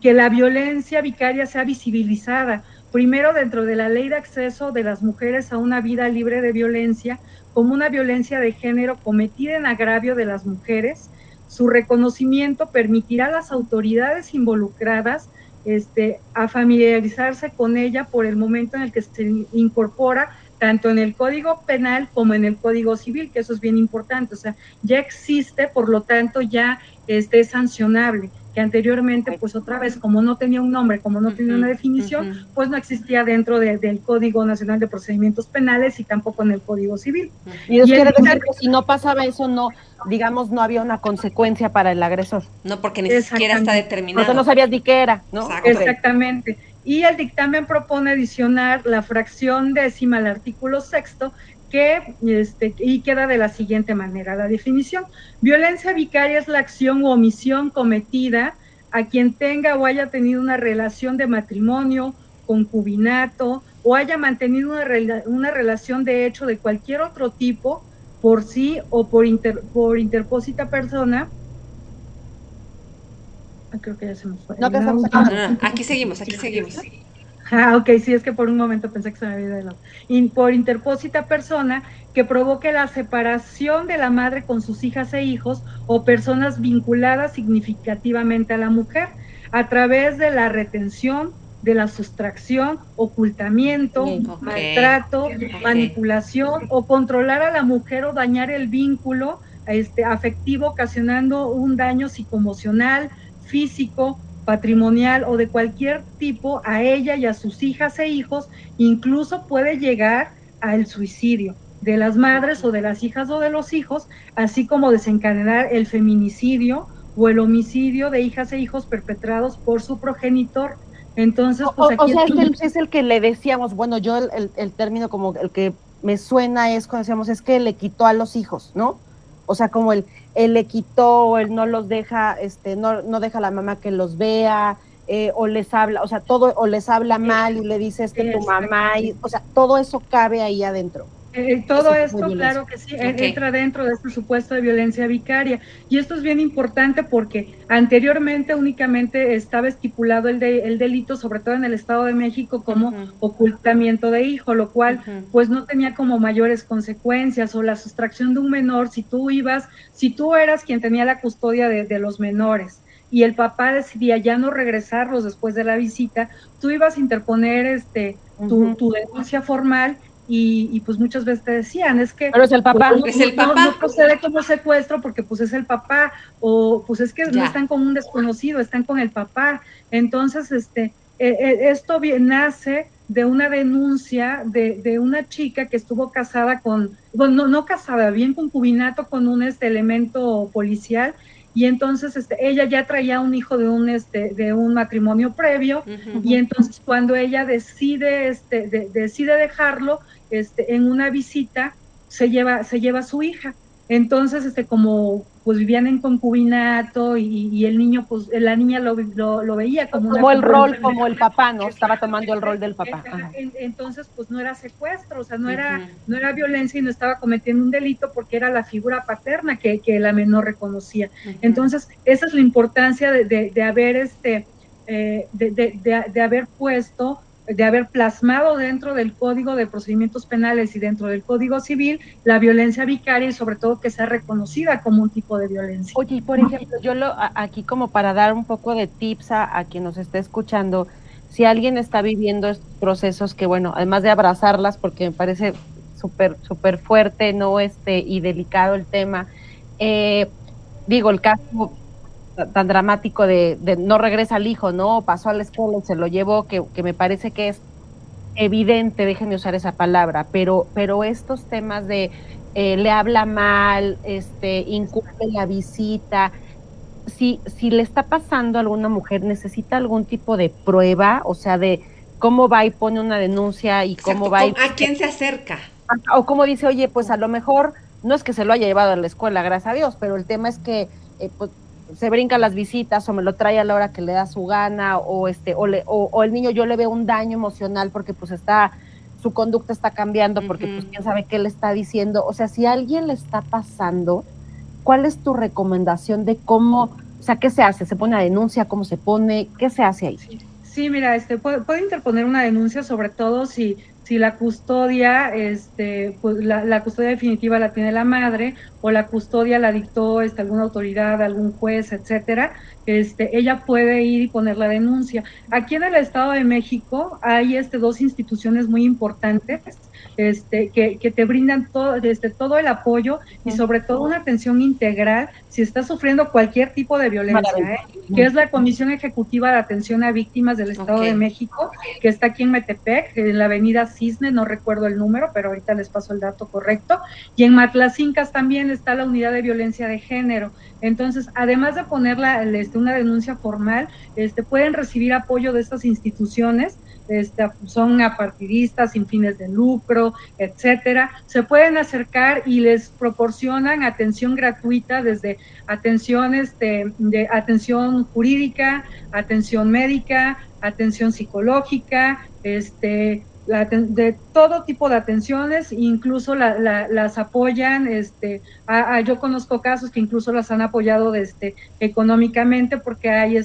que la violencia vicaria sea visibilizada, primero dentro de la Ley de Acceso de las Mujeres a una Vida Libre de Violencia, como una violencia de género cometida en agravio de las mujeres. Su reconocimiento permitirá a las autoridades involucradas a familiarizarse con ella por el momento en el que se incorpora tanto en el Código Penal como en el Código Civil, que eso es bien importante. O sea, ya existe, por lo tanto ya es sancionable, que anteriormente, pues otra vez, como no tenía un nombre, como no tenía una definición, pues no existía dentro del Código Nacional de Procedimientos Penales y tampoco en el Código Civil. Y eso quiere decir que si no pasaba eso, no había una consecuencia para el agresor. No, porque ni siquiera está determinado. Porque no sabías ni qué era, ¿no? Exactamente. Y el dictamen propone adicionar la fracción 10ª al artículo 6º, y queda de la siguiente manera la definición: violencia vicaria es la acción u omisión cometida a quien tenga o haya tenido una relación de matrimonio, concubinato, o haya mantenido una relación de hecho de cualquier otro tipo, por sí o por interpósita persona. Creo que ya se me fue. No, aquí seguimos. Ok, sí, es que por un momento pensé que se me había ido de lado. Por interpósita persona que provoque la separación de la madre con sus hijas e hijos o personas vinculadas significativamente a la mujer, a través de la retención, de la sustracción, ocultamiento, maltrato, manipulación, o controlar a la mujer o dañar el vínculo afectivo, ocasionando un daño psicoemocional, físico, patrimonial o de cualquier tipo a ella y a sus hijas e hijos, incluso puede llegar al suicidio de las madres o de las hijas o de los hijos, así como desencadenar el feminicidio o el homicidio de hijas e hijos perpetrados por su progenitor. Entonces, pues aquí... O sea, es el que le decíamos, bueno, yo el término como el que me suena es cuando decíamos, es que le quitó a los hijos, ¿no? O sea, como él le quitó, él no los deja, no deja a la mamá que los vea, o les habla, o sea, todo, o les habla mal y le dice, tu mamá, y, o sea, todo eso cabe ahí adentro. Todo esto, claro que sí, entra dentro de este supuesto de violencia vicaria. Y esto es bien importante porque anteriormente únicamente estaba estipulado el delito, sobre todo en el Estado de México, como ocultamiento de hijo, lo cual pues no tenía como mayores consecuencias, o la sustracción de un menor si tú eras quien tenía la custodia de los menores y el papá decidía ya no regresarlos después de la visita, tú ibas a interponer tu denuncia formal. Y pues muchas veces te decían, es que pero es el papá, pues, es el papá. No procede como secuestro porque pues es el papá, o pues es que no están con un desconocido, están con el papá. Entonces esto nace de una denuncia de una chica que estuvo casada con, bueno, no casada, bien concubinato con un elemento policial, y entonces ella ya traía un hijo de un matrimonio previo, y entonces cuando ella decide dejarlo, en una visita se lleva a su hija. Entonces como pues vivían en concubinato y el niño, pues la niña lo veía como el rol, como el papá, ¿no? Estaba tomando el rol del papá. Entonces pues no era secuestro, o sea, no era violencia y no estaba cometiendo un delito porque era la figura paterna que la menor reconocía. Entonces esa es la importancia de haber de haber puesto, de haber plasmado dentro del Código de Procedimientos Penales y dentro del Código Civil la violencia vicaria, y sobre todo que sea reconocida como un tipo de violencia. Oye, y por ejemplo, yo aquí como para dar un poco de tips a quien nos esté escuchando, si alguien está viviendo estos procesos que, bueno, además de abrazarlas, porque me parece súper fuerte, ¿no? Y delicado el tema, digo, el caso tan dramático de no regresa al hijo, ¿no? Pasó a la escuela y se lo llevó, que me parece que es evidente, déjenme usar esa palabra, pero estos temas de le habla mal, incumple la visita, si le está pasando a alguna mujer, necesita algún tipo de prueba, o sea, de cómo va y pone una denuncia y cómo va y... ¿A quién se acerca? O cómo dice, oye, pues a lo mejor no es que se lo haya llevado a la escuela, gracias a Dios, pero el tema es que pues, se brinca las visitas o me lo trae a la hora que le da su gana, o el niño, yo le veo un daño emocional porque pues su conducta está cambiando, porque pues quién sabe qué le está diciendo. O sea, si a alguien le está pasando, ¿cuál es tu recomendación de cómo, o sea, qué se hace? ¿Se pone a denuncia? ¿Cómo se pone? ¿Qué se hace ahí? Sí, mira, puede interponer una denuncia, sobre todo si la custodia, pues la custodia definitiva la tiene la madre, o la custodia la dictó alguna autoridad, algún juez, etcétera. Ella puede ir y poner la denuncia. Aquí en el Estado de México hay dos instituciones muy importantes que te brindan todo el apoyo y sobre todo una atención integral si estás sufriendo cualquier tipo de violencia, que es la Comisión Ejecutiva de Atención a Víctimas del Estado de México, que está aquí en Metepec, en la avenida Cisne, no recuerdo el número, pero ahorita les paso el dato correcto, y en Matlacincas también está la Unidad de Violencia de Género. Entonces, además de poner una denuncia formal, pueden recibir apoyo de estas instituciones, son apartidistas, sin fines de lucro, etcétera. Se pueden acercar y les proporcionan atención gratuita, desde atención, de atención jurídica, atención médica, atención psicológica, de todo tipo de atenciones, incluso las apoyan, yo conozco casos que incluso las han apoyado económicamente, porque hay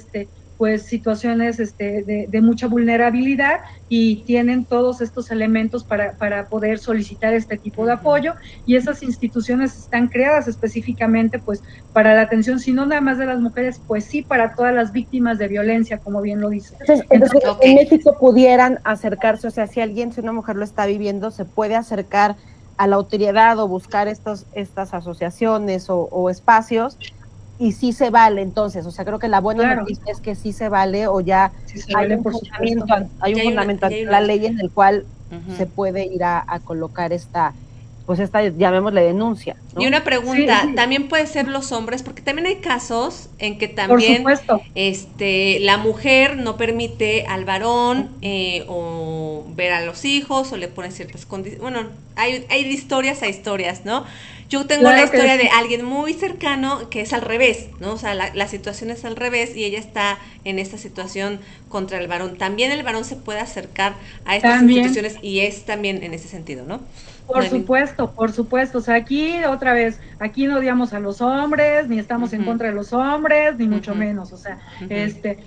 pues situaciones de mucha vulnerabilidad, y tienen todos estos elementos para poder solicitar este tipo de apoyo, y esas instituciones están creadas específicamente pues para la atención, si no nada más de las mujeres, pues sí para todas las víctimas de violencia, como bien lo dice. Entonces en México pudieran acercarse, o sea, si una mujer lo está viviendo, se puede acercar a la autoridad o buscar estas asociaciones o espacios, y sí se vale entonces, o sea, creo que la buena noticia es que sí se vale, o ya Sí se hay vale, un por fundamento, supuesto. hay un fundamento ante la ley en el cual se puede ir a colocar esta, llamémosle denuncia, ¿no? Y una pregunta, Sí. ¿también puede ser los hombres? Porque también hay casos en que Por también supuesto. la mujer no permite al varón o ver a los hijos o le pone ciertas condiciones. Bueno, hay historias a historias, ¿no? Yo tengo Claro la historia sí. de alguien muy cercano que es al revés, ¿no? O sea, la situación es al revés y ella está en esta situación contra el varón. También el varón se puede acercar a estas También. instituciones y es también en ese sentido, ¿no? Por supuesto, por supuesto. O sea, aquí otra vez, aquí no odiamos a los hombres, ni estamos en contra de los hombres, ni mucho menos. O sea,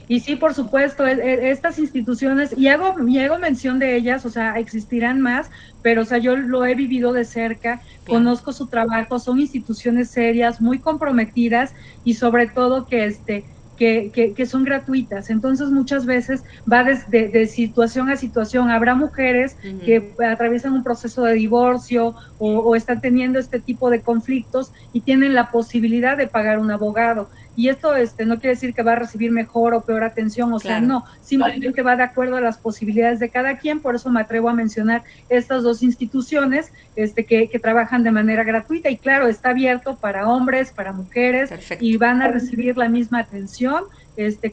y sí, por supuesto, estas instituciones, y hago mención de ellas, o sea, existirán más, pero o sea, yo lo he vivido de cerca, conozco su trabajo, son instituciones serias, muy comprometidas, y sobre todo que son gratuitas. Entonces, muchas veces va de situación a situación. Habrá mujeres que atraviesan un proceso de divorcio o están teniendo este tipo de conflictos y tienen la posibilidad de pagar un abogado. Y esto no quiere decir que va a recibir mejor o peor atención, o sea, no, simplemente va de acuerdo a las posibilidades de cada quien. Por eso me atrevo a mencionar estas dos instituciones que trabajan de manera gratuita, y claro, está abierto para hombres, para mujeres. Perfecto. Y van a recibir la misma atención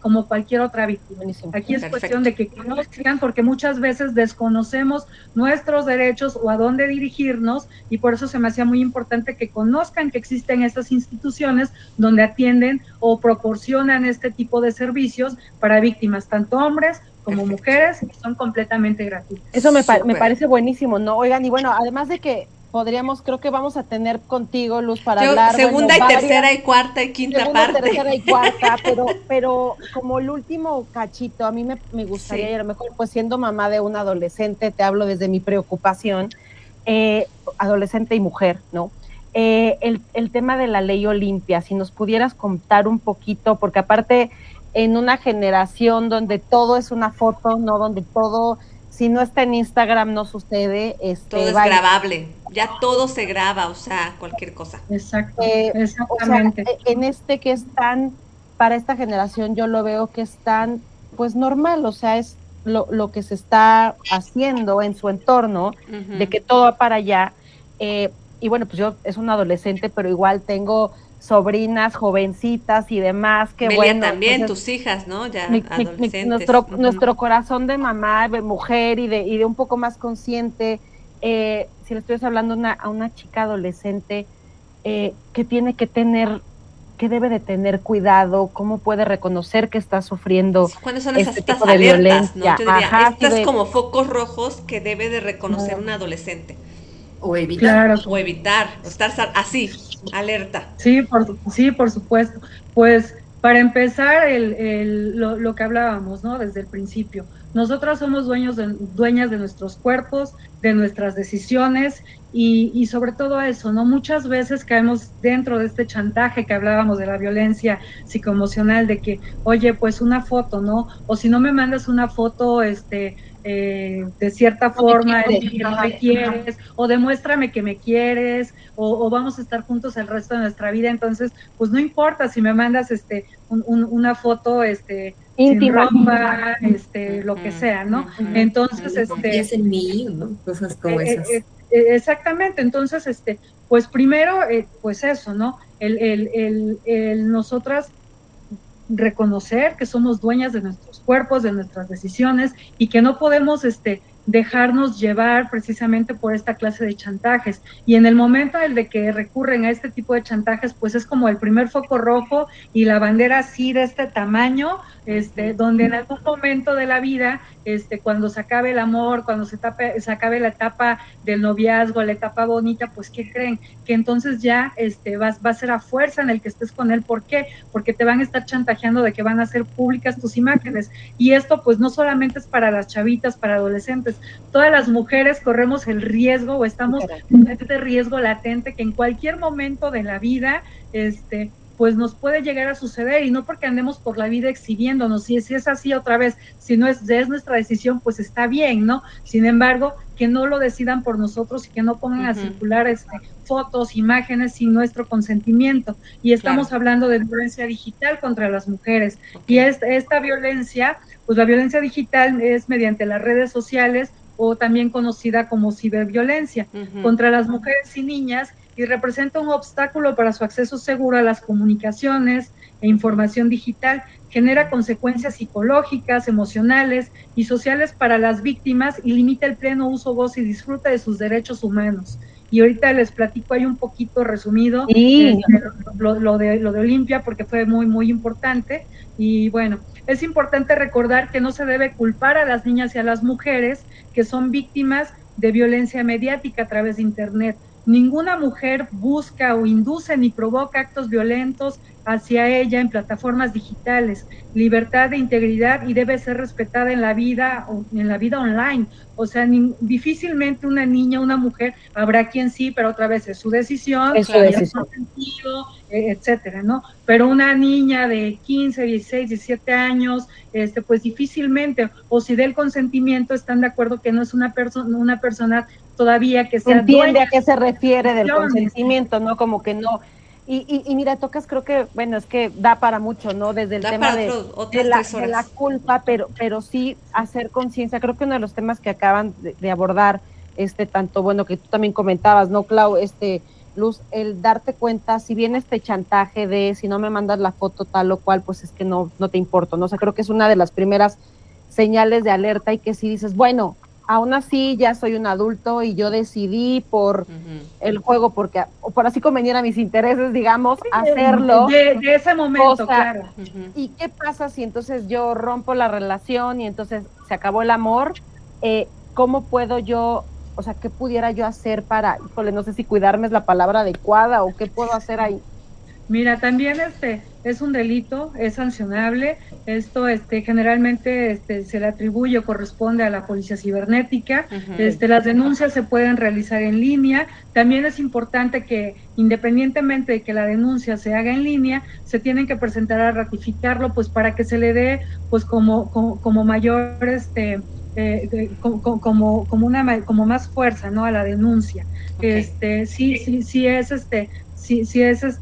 como cualquier otra víctima. Aquí es cuestión de que conozcan, porque muchas veces desconocemos nuestros derechos o a dónde dirigirnos, y por eso se me hacía muy importante que conozcan que existen estas instituciones donde atienden o proporcionan este tipo de servicios para víctimas, tanto hombres como mujeres, y son completamente gratuitos. Eso me parece buenísimo, ¿no? Oigan, y bueno, además de que creo que vamos a tener contigo, Luz, para hablar. Segunda y tercera y cuarta y quinta parte. Tercera y cuarta, pero como el último cachito, a mí me gustaría, y a lo mejor pues siendo mamá de un adolescente, te hablo desde mi preocupación, adolescente y mujer, ¿no? El tema de la ley Olimpia, si nos pudieras contar un poquito, porque aparte en una generación donde todo es una foto, ¿no? Donde todo, si no está en Instagram, no sucede. Todo es grabable, ya todo se graba, o sea, cualquier cosa. Exacto, exactamente. O sea, que es tan, para esta generación yo lo veo que es tan, pues normal, o sea, es lo que se está haciendo en su entorno, de que todo va para allá. Y bueno, pues yo es un adolescente, pero igual tengo sobrinas, jovencitas y demás, que Belia bueno. También, entonces, tus hijas, ¿no? Ya adolescentes. Nuestro corazón de mamá, de mujer y de un poco más consciente, si le estoy hablando a una chica adolescente, que tiene que tener, que debe de tener cuidado, cómo puede reconocer que está sufriendo. ¿Cuáles son esas tipo de alertas, violencia? ¿No? Yo diría, estas como focos rojos que debe de reconocer un adolescente. O evitar. Claro. O evitar, o estar así, alerta. Sí, por supuesto. Pues para empezar, lo que hablábamos, ¿no? Desde el principio. Nosotras somos dueñas de nuestros cuerpos, de nuestras decisiones, y sobre todo eso, ¿no? Muchas veces caemos dentro de este chantaje que hablábamos de la violencia psicoemocional, de que, oye, pues una foto, ¿no? O si no me mandas una foto, de cierta forma, que no me quieres, o demuéstrame que me quieres, o vamos a estar juntos el resto de nuestra vida. Entonces, pues no importa si me mandas una foto íntima, sin ropa, lo que sea, ¿no? Entonces, es en mí, ¿no? Cosas como esas. Exactamente. Entonces, pues primero, pues eso, ¿no? Nosotras reconocer que somos dueñas de nuestros cuerpos, de nuestras decisiones, y que no podemos dejarnos llevar precisamente por esta clase de chantajes. Y en el momento en el de que recurren a este tipo de chantajes, pues es como el primer foco rojo y la bandera así de este tamaño, donde en algún momento de la vida, cuando se acabe el amor, cuando se acabe la etapa del noviazgo, la etapa bonita, pues ¿qué creen? Que entonces ya va a ser a fuerza en el que estés con él. ¿Por qué? Porque te van a estar chantajeando de que van a hacer públicas tus imágenes. Y esto pues no solamente es para las chavitas, para adolescentes, todas las mujeres corremos el riesgo, o estamos en este riesgo latente que en cualquier momento de la vida, pues nos puede llegar a suceder, y no porque andemos por la vida exhibiéndonos. Si es así, otra vez, si no es nuestra decisión, pues está bien, ¿no? Sin embargo, que no lo decidan por nosotros y que no pongan a circular fotos, imágenes sin nuestro consentimiento. Y estamos hablando de violencia digital contra las mujeres. Y esta violencia, pues la violencia digital es mediante las redes sociales o también conocida como ciberviolencia contra las mujeres y niñas, y representa un obstáculo para su acceso seguro a las comunicaciones e información digital. Genera consecuencias psicológicas, emocionales y sociales para las víctimas y limita el pleno uso, goce y disfrute de sus derechos humanos. Y ahorita les platico ahí un poquito resumido lo de Olimpia, porque fue muy, muy importante. Y bueno, es importante recordar que no se debe culpar a las niñas y a las mujeres que son víctimas de violencia mediática a través de Internet. Ninguna mujer busca o induce ni provoca actos violentos hacia ella en plataformas digitales. Libertad de integridad y debe ser respetada en la vida online. O sea, difícilmente una niña, una mujer, habrá quien sí, pero otra vez es su decisión, es su sentido, etcétera, ¿no? Pero una niña de 15, 16, 17 años, pues difícilmente, o si del consentimiento, están de acuerdo que no es una persona todavía que sea entiende a qué se refiere del consentimiento, ¿no? Como que no. Y mira, tocas, creo que, bueno, es que da para mucho, ¿no? Desde el tema de la culpa, pero sí hacer conciencia. Creo que uno de los temas que acaban de abordar, tanto, bueno, que tú también comentabas, ¿no, Clau? Luz, el darte cuenta, si bien chantaje de si no me mandas la foto tal o cual, pues es que no te importo, ¿no? O sea, creo que es una de las primeras señales de alerta, y que si dices, bueno, aún así ya soy un adulto y yo decidí por el juego, porque por así convenir a mis intereses, digamos, hacerlo. De ese momento, claro. ¿Y qué pasa si entonces yo rompo la relación y entonces se acabó el amor? ¿Cómo puedo yo, o sea, qué pudiera yo hacer para, híjole, no sé si cuidarme es la palabra adecuada, o qué puedo hacer ahí? Mira, también es un delito, es sancionable. Esto generalmente se le atribuye o corresponde a la policía cibernética. Las denuncias se pueden realizar en línea. También es importante que, independientemente de que la denuncia se haga en línea, se tienen que presentar a ratificarlo, pues para que se le dé pues como mayor como más fuerza, ¿no?, a la denuncia. Sí es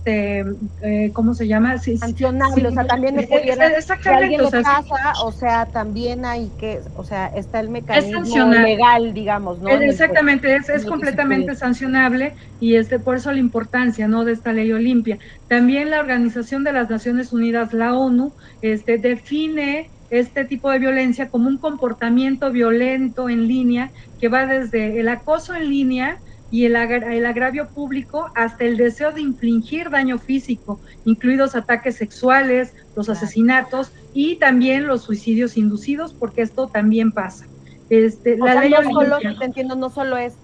¿cómo se llama? Sancionable, o sea, también no pudiera, si a alguien le pasa, o sea, también hay que, o sea, está el mecanismo legal, digamos, ¿no? Exactamente, es completamente sancionable, y por eso la importancia, ¿no?, de esta ley Olimpia. También la Organización de las Naciones Unidas, la ONU, define este tipo de violencia como un comportamiento violento en línea que va desde el acoso en línea y el agravio público hasta el deseo de infligir daño físico, incluidos ataques sexuales, los asesinatos y también los suicidios inducidos, porque esto también pasa. La ley no solo, te entiendo, no solo es,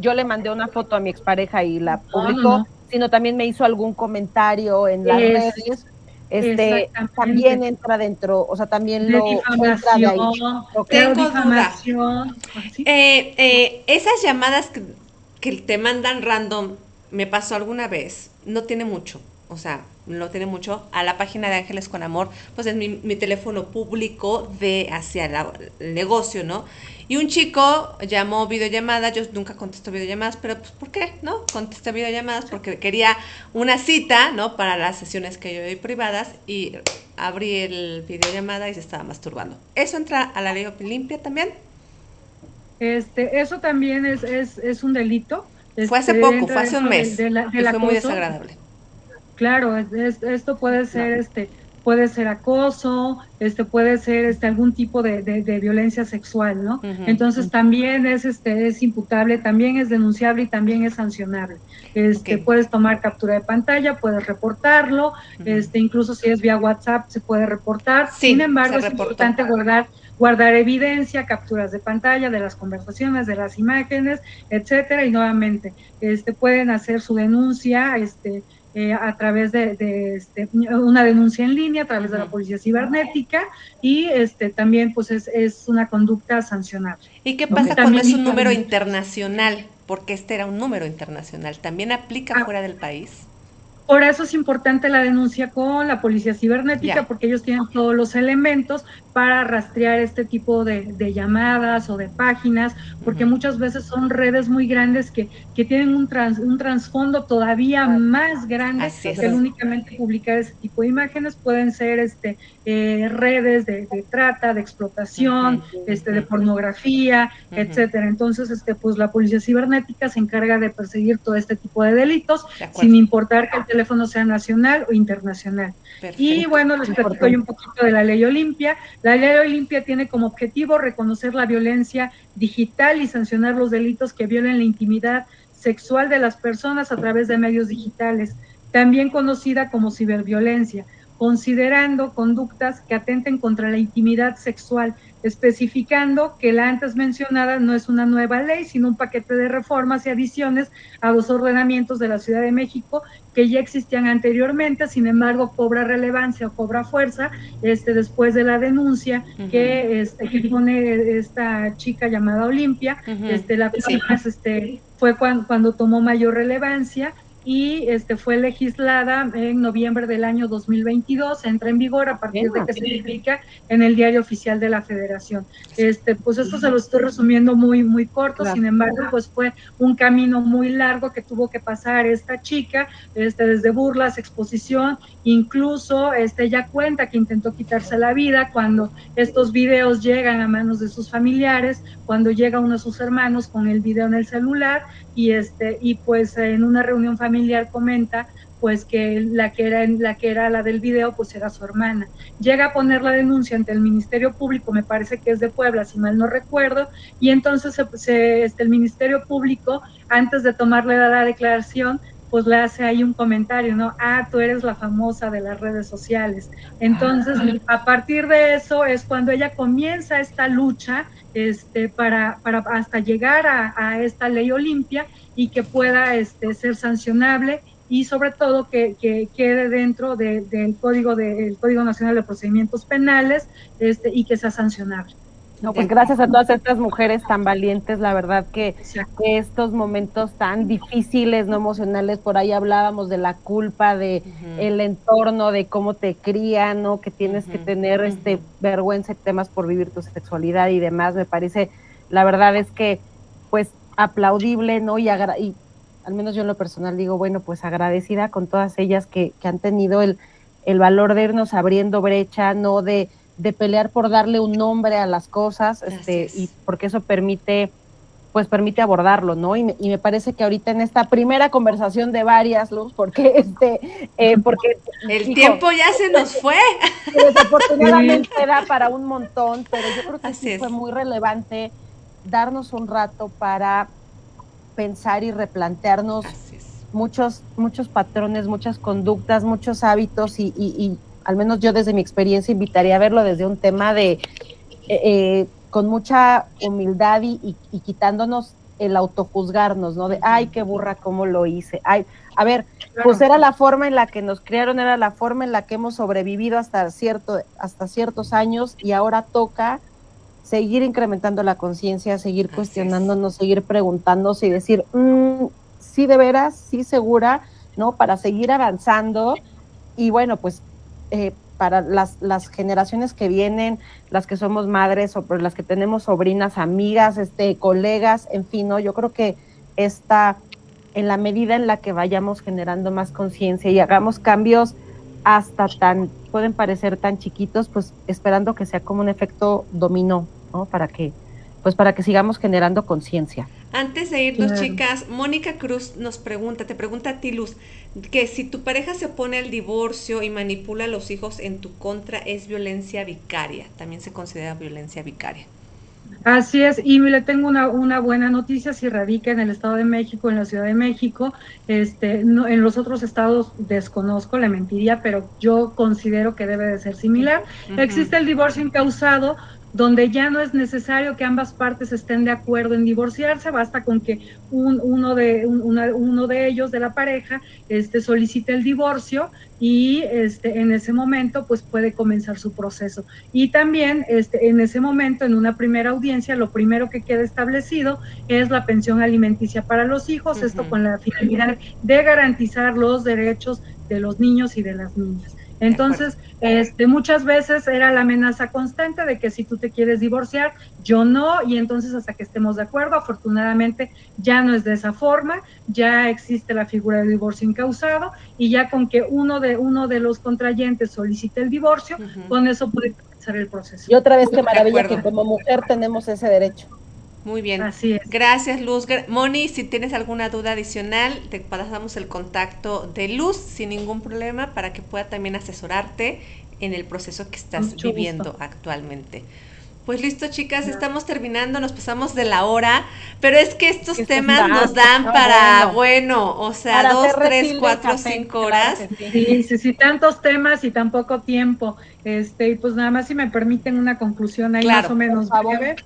yo le mandé una foto a mi expareja y la publicó, sino también me hizo algún comentario en las redes. También entra dentro, o sea, también lo entra de ahí. Tengo duda. Esas llamadas que te mandan random, me pasó alguna vez, no tiene mucho, a la página de Ángeles con Amor, pues es mi teléfono público hacia el negocio, ¿no? Y un chico llamó videollamada, yo nunca contesto videollamadas, pero pues ¿por qué? ¿No? Contesté videollamadas porque quería una cita, ¿no?, para las sesiones que yo doy privadas, y abrí el videollamada y se estaba masturbando. ¿Eso entra a la ley Olimpia también? Eso también es un delito. Fue hace poco, fue hace un mes, y fue muy desagradable. Claro, esto puede ser puede ser acoso, puede ser algún tipo de violencia sexual, ¿no? Entonces también es imputable, también es denunciable y también es sancionable. Puedes tomar captura de pantalla, puedes reportarlo, incluso si es vía WhatsApp se puede reportar. Sí, sin embargo, es importante guardar evidencia, capturas de pantalla de las conversaciones, de las imágenes, etcétera, y nuevamente pueden hacer su denuncia a través de una denuncia en línea, a través de la policía cibernética, y también pues es una conducta sancionable. ¿Y qué pasa cuando es un número internacional? Porque era un número internacional, ¿también aplica fuera del país? Por eso es importante la denuncia con la policía cibernética, porque ellos tienen todos los elementos para rastrear este tipo de llamadas o de páginas, porque muchas veces son redes muy grandes que tienen un trasfondo todavía más grande que el únicamente publicar ese tipo de imágenes. Pueden ser redes de trata, de explotación, de pornografía, etcétera. Entonces, pues la policía cibernética se encarga de perseguir todo este tipo de delitos, sin importar que el teléfono sea nacional o internacional. Perfecto. Y bueno, les platico yo un poquito de la Ley Olimpia. La Ley Olimpia tiene como objetivo reconocer la violencia digital y sancionar los delitos que violen la intimidad sexual de las personas a través de medios digitales, también conocida como ciberviolencia, considerando conductas que atenten contra la intimidad sexual, especificando que la antes mencionada no es una nueva ley, sino un paquete de reformas y adiciones a los ordenamientos de la Ciudad de México que ya existían anteriormente. Sin embargo, cobra relevancia o cobra fuerza después de la denuncia que pone esta chica llamada Olimpia, la cual fue cuando tomó mayor relevancia, y fue legislada en noviembre del año 2022, entra en vigor a partir de que se publica en el Diario Oficial de la Federación. Pues esto se lo estoy resumiendo muy corto, sin embargo, pues fue un camino muy largo que tuvo que pasar esta chica, desde burlas, exposición, incluso ella cuenta que intentó quitarse la vida cuando estos videos llegan a manos de sus familiares, cuando llega uno de sus hermanos con el video en el celular, y pues en una reunión familiar comenta pues que la que era la del video pues era su hermana. Llega a poner la denuncia ante el Ministerio Público, me parece que es de Puebla, si mal no recuerdo, y entonces el Ministerio Público, antes de tomarle la declaración, pues le hace ahí un comentario, ¿no? Tú eres la famosa de las redes sociales. Entonces, a partir de eso es cuando ella comienza esta lucha para hasta llegar a esta Ley Olimpia y que pueda ser sancionable, y sobre todo que quede dentro del Código Nacional de Procedimientos Penales, y que sea sancionable. No, pues gracias a todas estas mujeres tan valientes, la verdad que estos momentos tan difíciles, no emocionales, por ahí hablábamos de la culpa, de el entorno, de cómo te crían, ¿no? Que tienes que tener vergüenza y temas por vivir tu sexualidad y demás. Me parece, la verdad es que, pues, aplaudible, ¿no? Y al menos yo en lo personal digo, bueno, pues agradecida con todas ellas que han tenido el valor de irnos abriendo brecha, ¿no? De pelear por darle un nombre a las cosas, y porque eso permite abordarlo, ¿no? Y me parece que ahorita en esta primera conversación de varias, Luz, porque el tiempo ya se nos fue. Desafortunadamente da para un montón, pero yo creo que sí fue muy relevante darnos un rato para pensar y replantearnos muchos patrones, muchas conductas, muchos hábitos, y al menos yo desde mi experiencia invitaría a verlo desde un tema de con mucha humildad y quitándonos el autojuzgarnos, ¿no? De, ay, qué burra, cómo lo hice. Ay, a ver, pues era la forma en la que nos criaron, era la forma en la que hemos sobrevivido hasta ciertos años, y ahora toca seguir incrementando la conciencia, seguir cuestionándonos, seguir preguntándonos y decir, sí, de veras, sí, segura, ¿no? Para seguir avanzando. Y bueno, pues para las generaciones que vienen, las que somos madres o las que tenemos sobrinas, amigas, colegas, en fin, ¿no? Yo creo que en la medida en la que vayamos generando más conciencia y hagamos cambios pueden parecer tan chiquitos, pues esperando que sea como un efecto dominó, ¿no? Para que sigamos generando conciencia. Antes de irnos, chicas, Mónica Cruz te pregunta a ti, Luz, que si tu pareja se opone al divorcio y manipula a los hijos en tu contra, ¿es violencia vicaria? También se considera violencia vicaria. Así es, y le tengo una buena noticia: si radica en el Estado de México, en la Ciudad de México, no, en los otros estados desconozco, le mentiría, pero yo considero que debe de ser similar. Existe el divorcio incausado, donde ya no es necesario que ambas partes estén de acuerdo en divorciarse, basta con que uno de ellos, de la pareja, solicite el divorcio, y en ese momento pues puede comenzar su proceso. Y también en ese momento, en una primera audiencia, lo primero que queda establecido es la pensión alimenticia para los hijos, esto con la finalidad de garantizar los derechos de los niños y de las niñas. Entonces, muchas veces era la amenaza constante de que si tú te quieres divorciar, yo no, y entonces hasta que estemos de acuerdo, afortunadamente ya no es de esa forma, ya existe la figura de divorcio incausado, y ya con que uno de los contrayentes solicite el divorcio, con eso puede comenzar el proceso. Y otra vez, qué maravilla que como mujer tenemos ese derecho. Muy bien. Así es. Gracias, Luz. Moni, si tienes alguna duda adicional, te pasamos el contacto de Luz sin ningún problema para que pueda también asesorarte en el proceso que estás viviendo actualmente. Pues listo, chicas, estamos terminando, nos pasamos de la hora, pero es que estos temas nos dan para, o sea, para 2, 3, 4, 5 horas. Sí, tantos temas y tan poco tiempo. Y pues nada más si me permiten una conclusión ahí más o menos breve.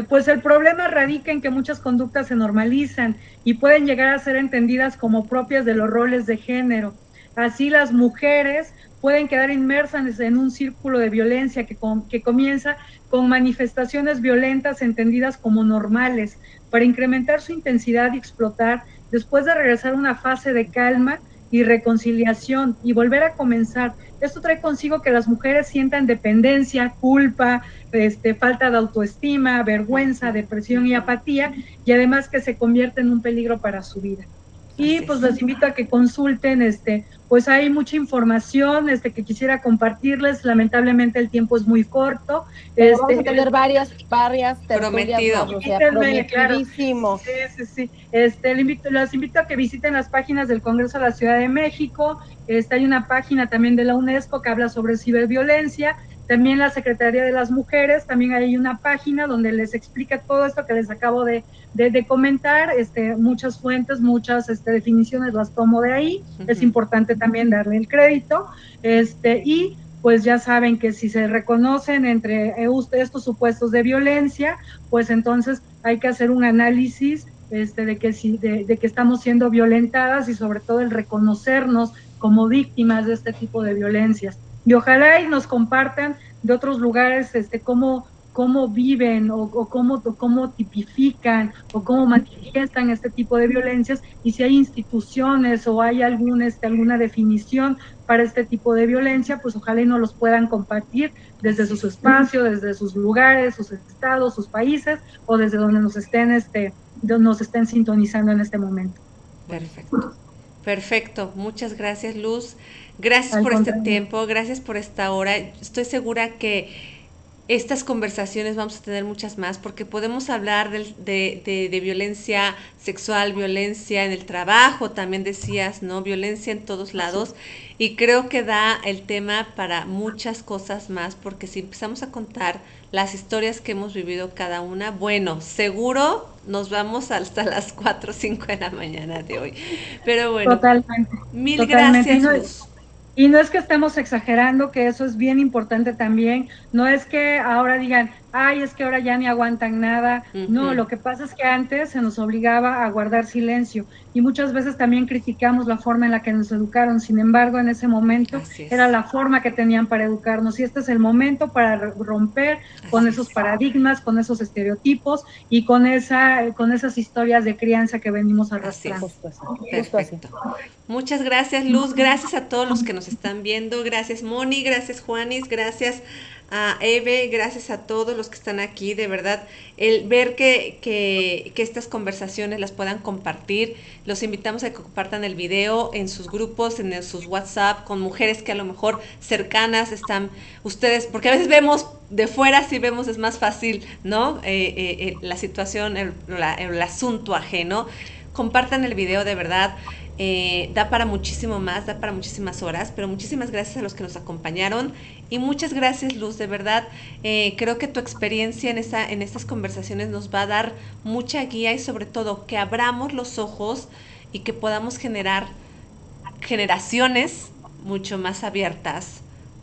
Pues el problema radica en que muchas conductas se normalizan y pueden llegar a ser entendidas como propias de los roles de género. Así las mujeres pueden quedar inmersas en un círculo de violencia que comienza con manifestaciones violentas entendidas como normales, para incrementar su intensidad y explotar después de regresar a una fase de calma y reconciliación y volver a comenzar. Esto trae consigo que las mujeres sientan dependencia, culpa, falta de autoestima, vergüenza, depresión y apatía, y además que se convierte en un peligro para su vida. Y pues les invito a que consulten, pues hay mucha información que quisiera compartirles. Lamentablemente el tiempo es muy corto. Vamos a tener varias prometido. Más, o sea, prometidísimo. Sí. Los invito a que visiten las páginas del Congreso de la Ciudad de México. Hay una página también de la UNESCO que habla sobre ciberviolencia. También la Secretaría de las Mujeres, también hay una página donde les explica todo esto que les acabo de comentar, muchas fuentes, muchas definiciones las tomo de ahí. Es importante también darle el crédito, y pues ya saben que si se reconocen entre estos supuestos de violencia, pues entonces hay que hacer un análisis de que estamos siendo violentadas, y sobre todo el reconocernos como víctimas de este tipo de violencias. Y ojalá y nos compartan de otros lugares cómo viven o cómo tipifican o cómo manifiestan este tipo de violencias, y si hay instituciones o hay alguna definición para este tipo de violencia, pues ojalá y nos los puedan compartir desde sus espacios, desde sus lugares, sus estados, sus países, o desde donde nos estén sintonizando en este momento. Perfecto. Muchas gracias, Luz. Gracias por este tiempo, gracias por esta hora. Estoy segura que estas conversaciones vamos a tener muchas más, porque podemos hablar de violencia sexual, violencia en el trabajo, también decías, ¿no? Violencia en todos lados. Y creo que da el tema para muchas cosas más, porque si empezamos a contar las historias que hemos vivido cada una, bueno, seguro nos vamos hasta las 4 o 5 de la mañana de hoy. Pero bueno, mil gracias, Luz. Y no es que estemos exagerando, que eso es bien importante también. No es que ahora digan, ay, es que ahora ya ni aguantan nada. No, lo que pasa es que antes se nos obligaba a guardar silencio, y muchas veces también criticamos la forma en la que nos educaron. Sin embargo, en ese momento era la forma que tenían para educarnos, y este es el momento para romper con esos paradigmas, con esos estereotipos y con esas historias de crianza que venimos arrastrando. Perfecto. Muchas gracias, Luz. Gracias a todos los que nos están viendo. Gracias, Moni. Gracias, Juanis. Gracias a Eve. Gracias a todos los que están aquí. De verdad, el ver que estas conversaciones las puedan compartir. Los invitamos a que compartan el video en sus grupos, en sus WhatsApp, con mujeres que a lo mejor cercanas están ustedes, porque a veces vemos de fuera, sí vemos, es más fácil, ¿no? La situación, el asunto ajeno. Compartan el video, de verdad. Da para muchísimo más, da para muchísimas horas, pero muchísimas gracias a los que nos acompañaron, y muchas gracias, Luz, de verdad. Creo que tu experiencia en estas conversaciones nos va a dar mucha guía, y sobre todo que abramos los ojos y que podamos generar generaciones mucho más abiertas,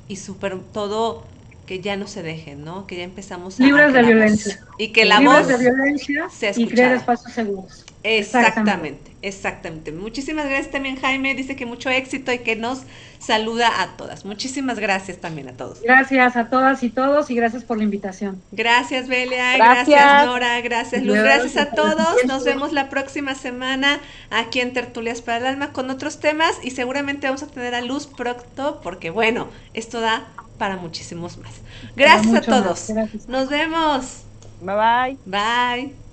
y sobre todo que ya no se dejen, ¿no? Que ya empezamos a Libres que de la violencia. voz, y que la Libres voz de violencia sea y crear escuchada. espacios seguros. Exactamente, exactamente. Muchísimas gracias también, Jaime. Dice que mucho éxito y que nos saluda a todas. Muchísimas gracias también a todos. Gracias a todas y todos y gracias por la invitación. Gracias, Belia. Gracias, Gracias. Nora. Gracias, Luz. Adiós, Gracias a hasta la todos. Nos siguiente. vemos la próxima semana aquí en Tertulias para el Alma con otros temas y seguramente vamos a tener a Luz pronto porque, bueno, esto da para muchísimos más. Gracias a mucho más. todos. Gracias. Nos vemos. Bye bye. Bye.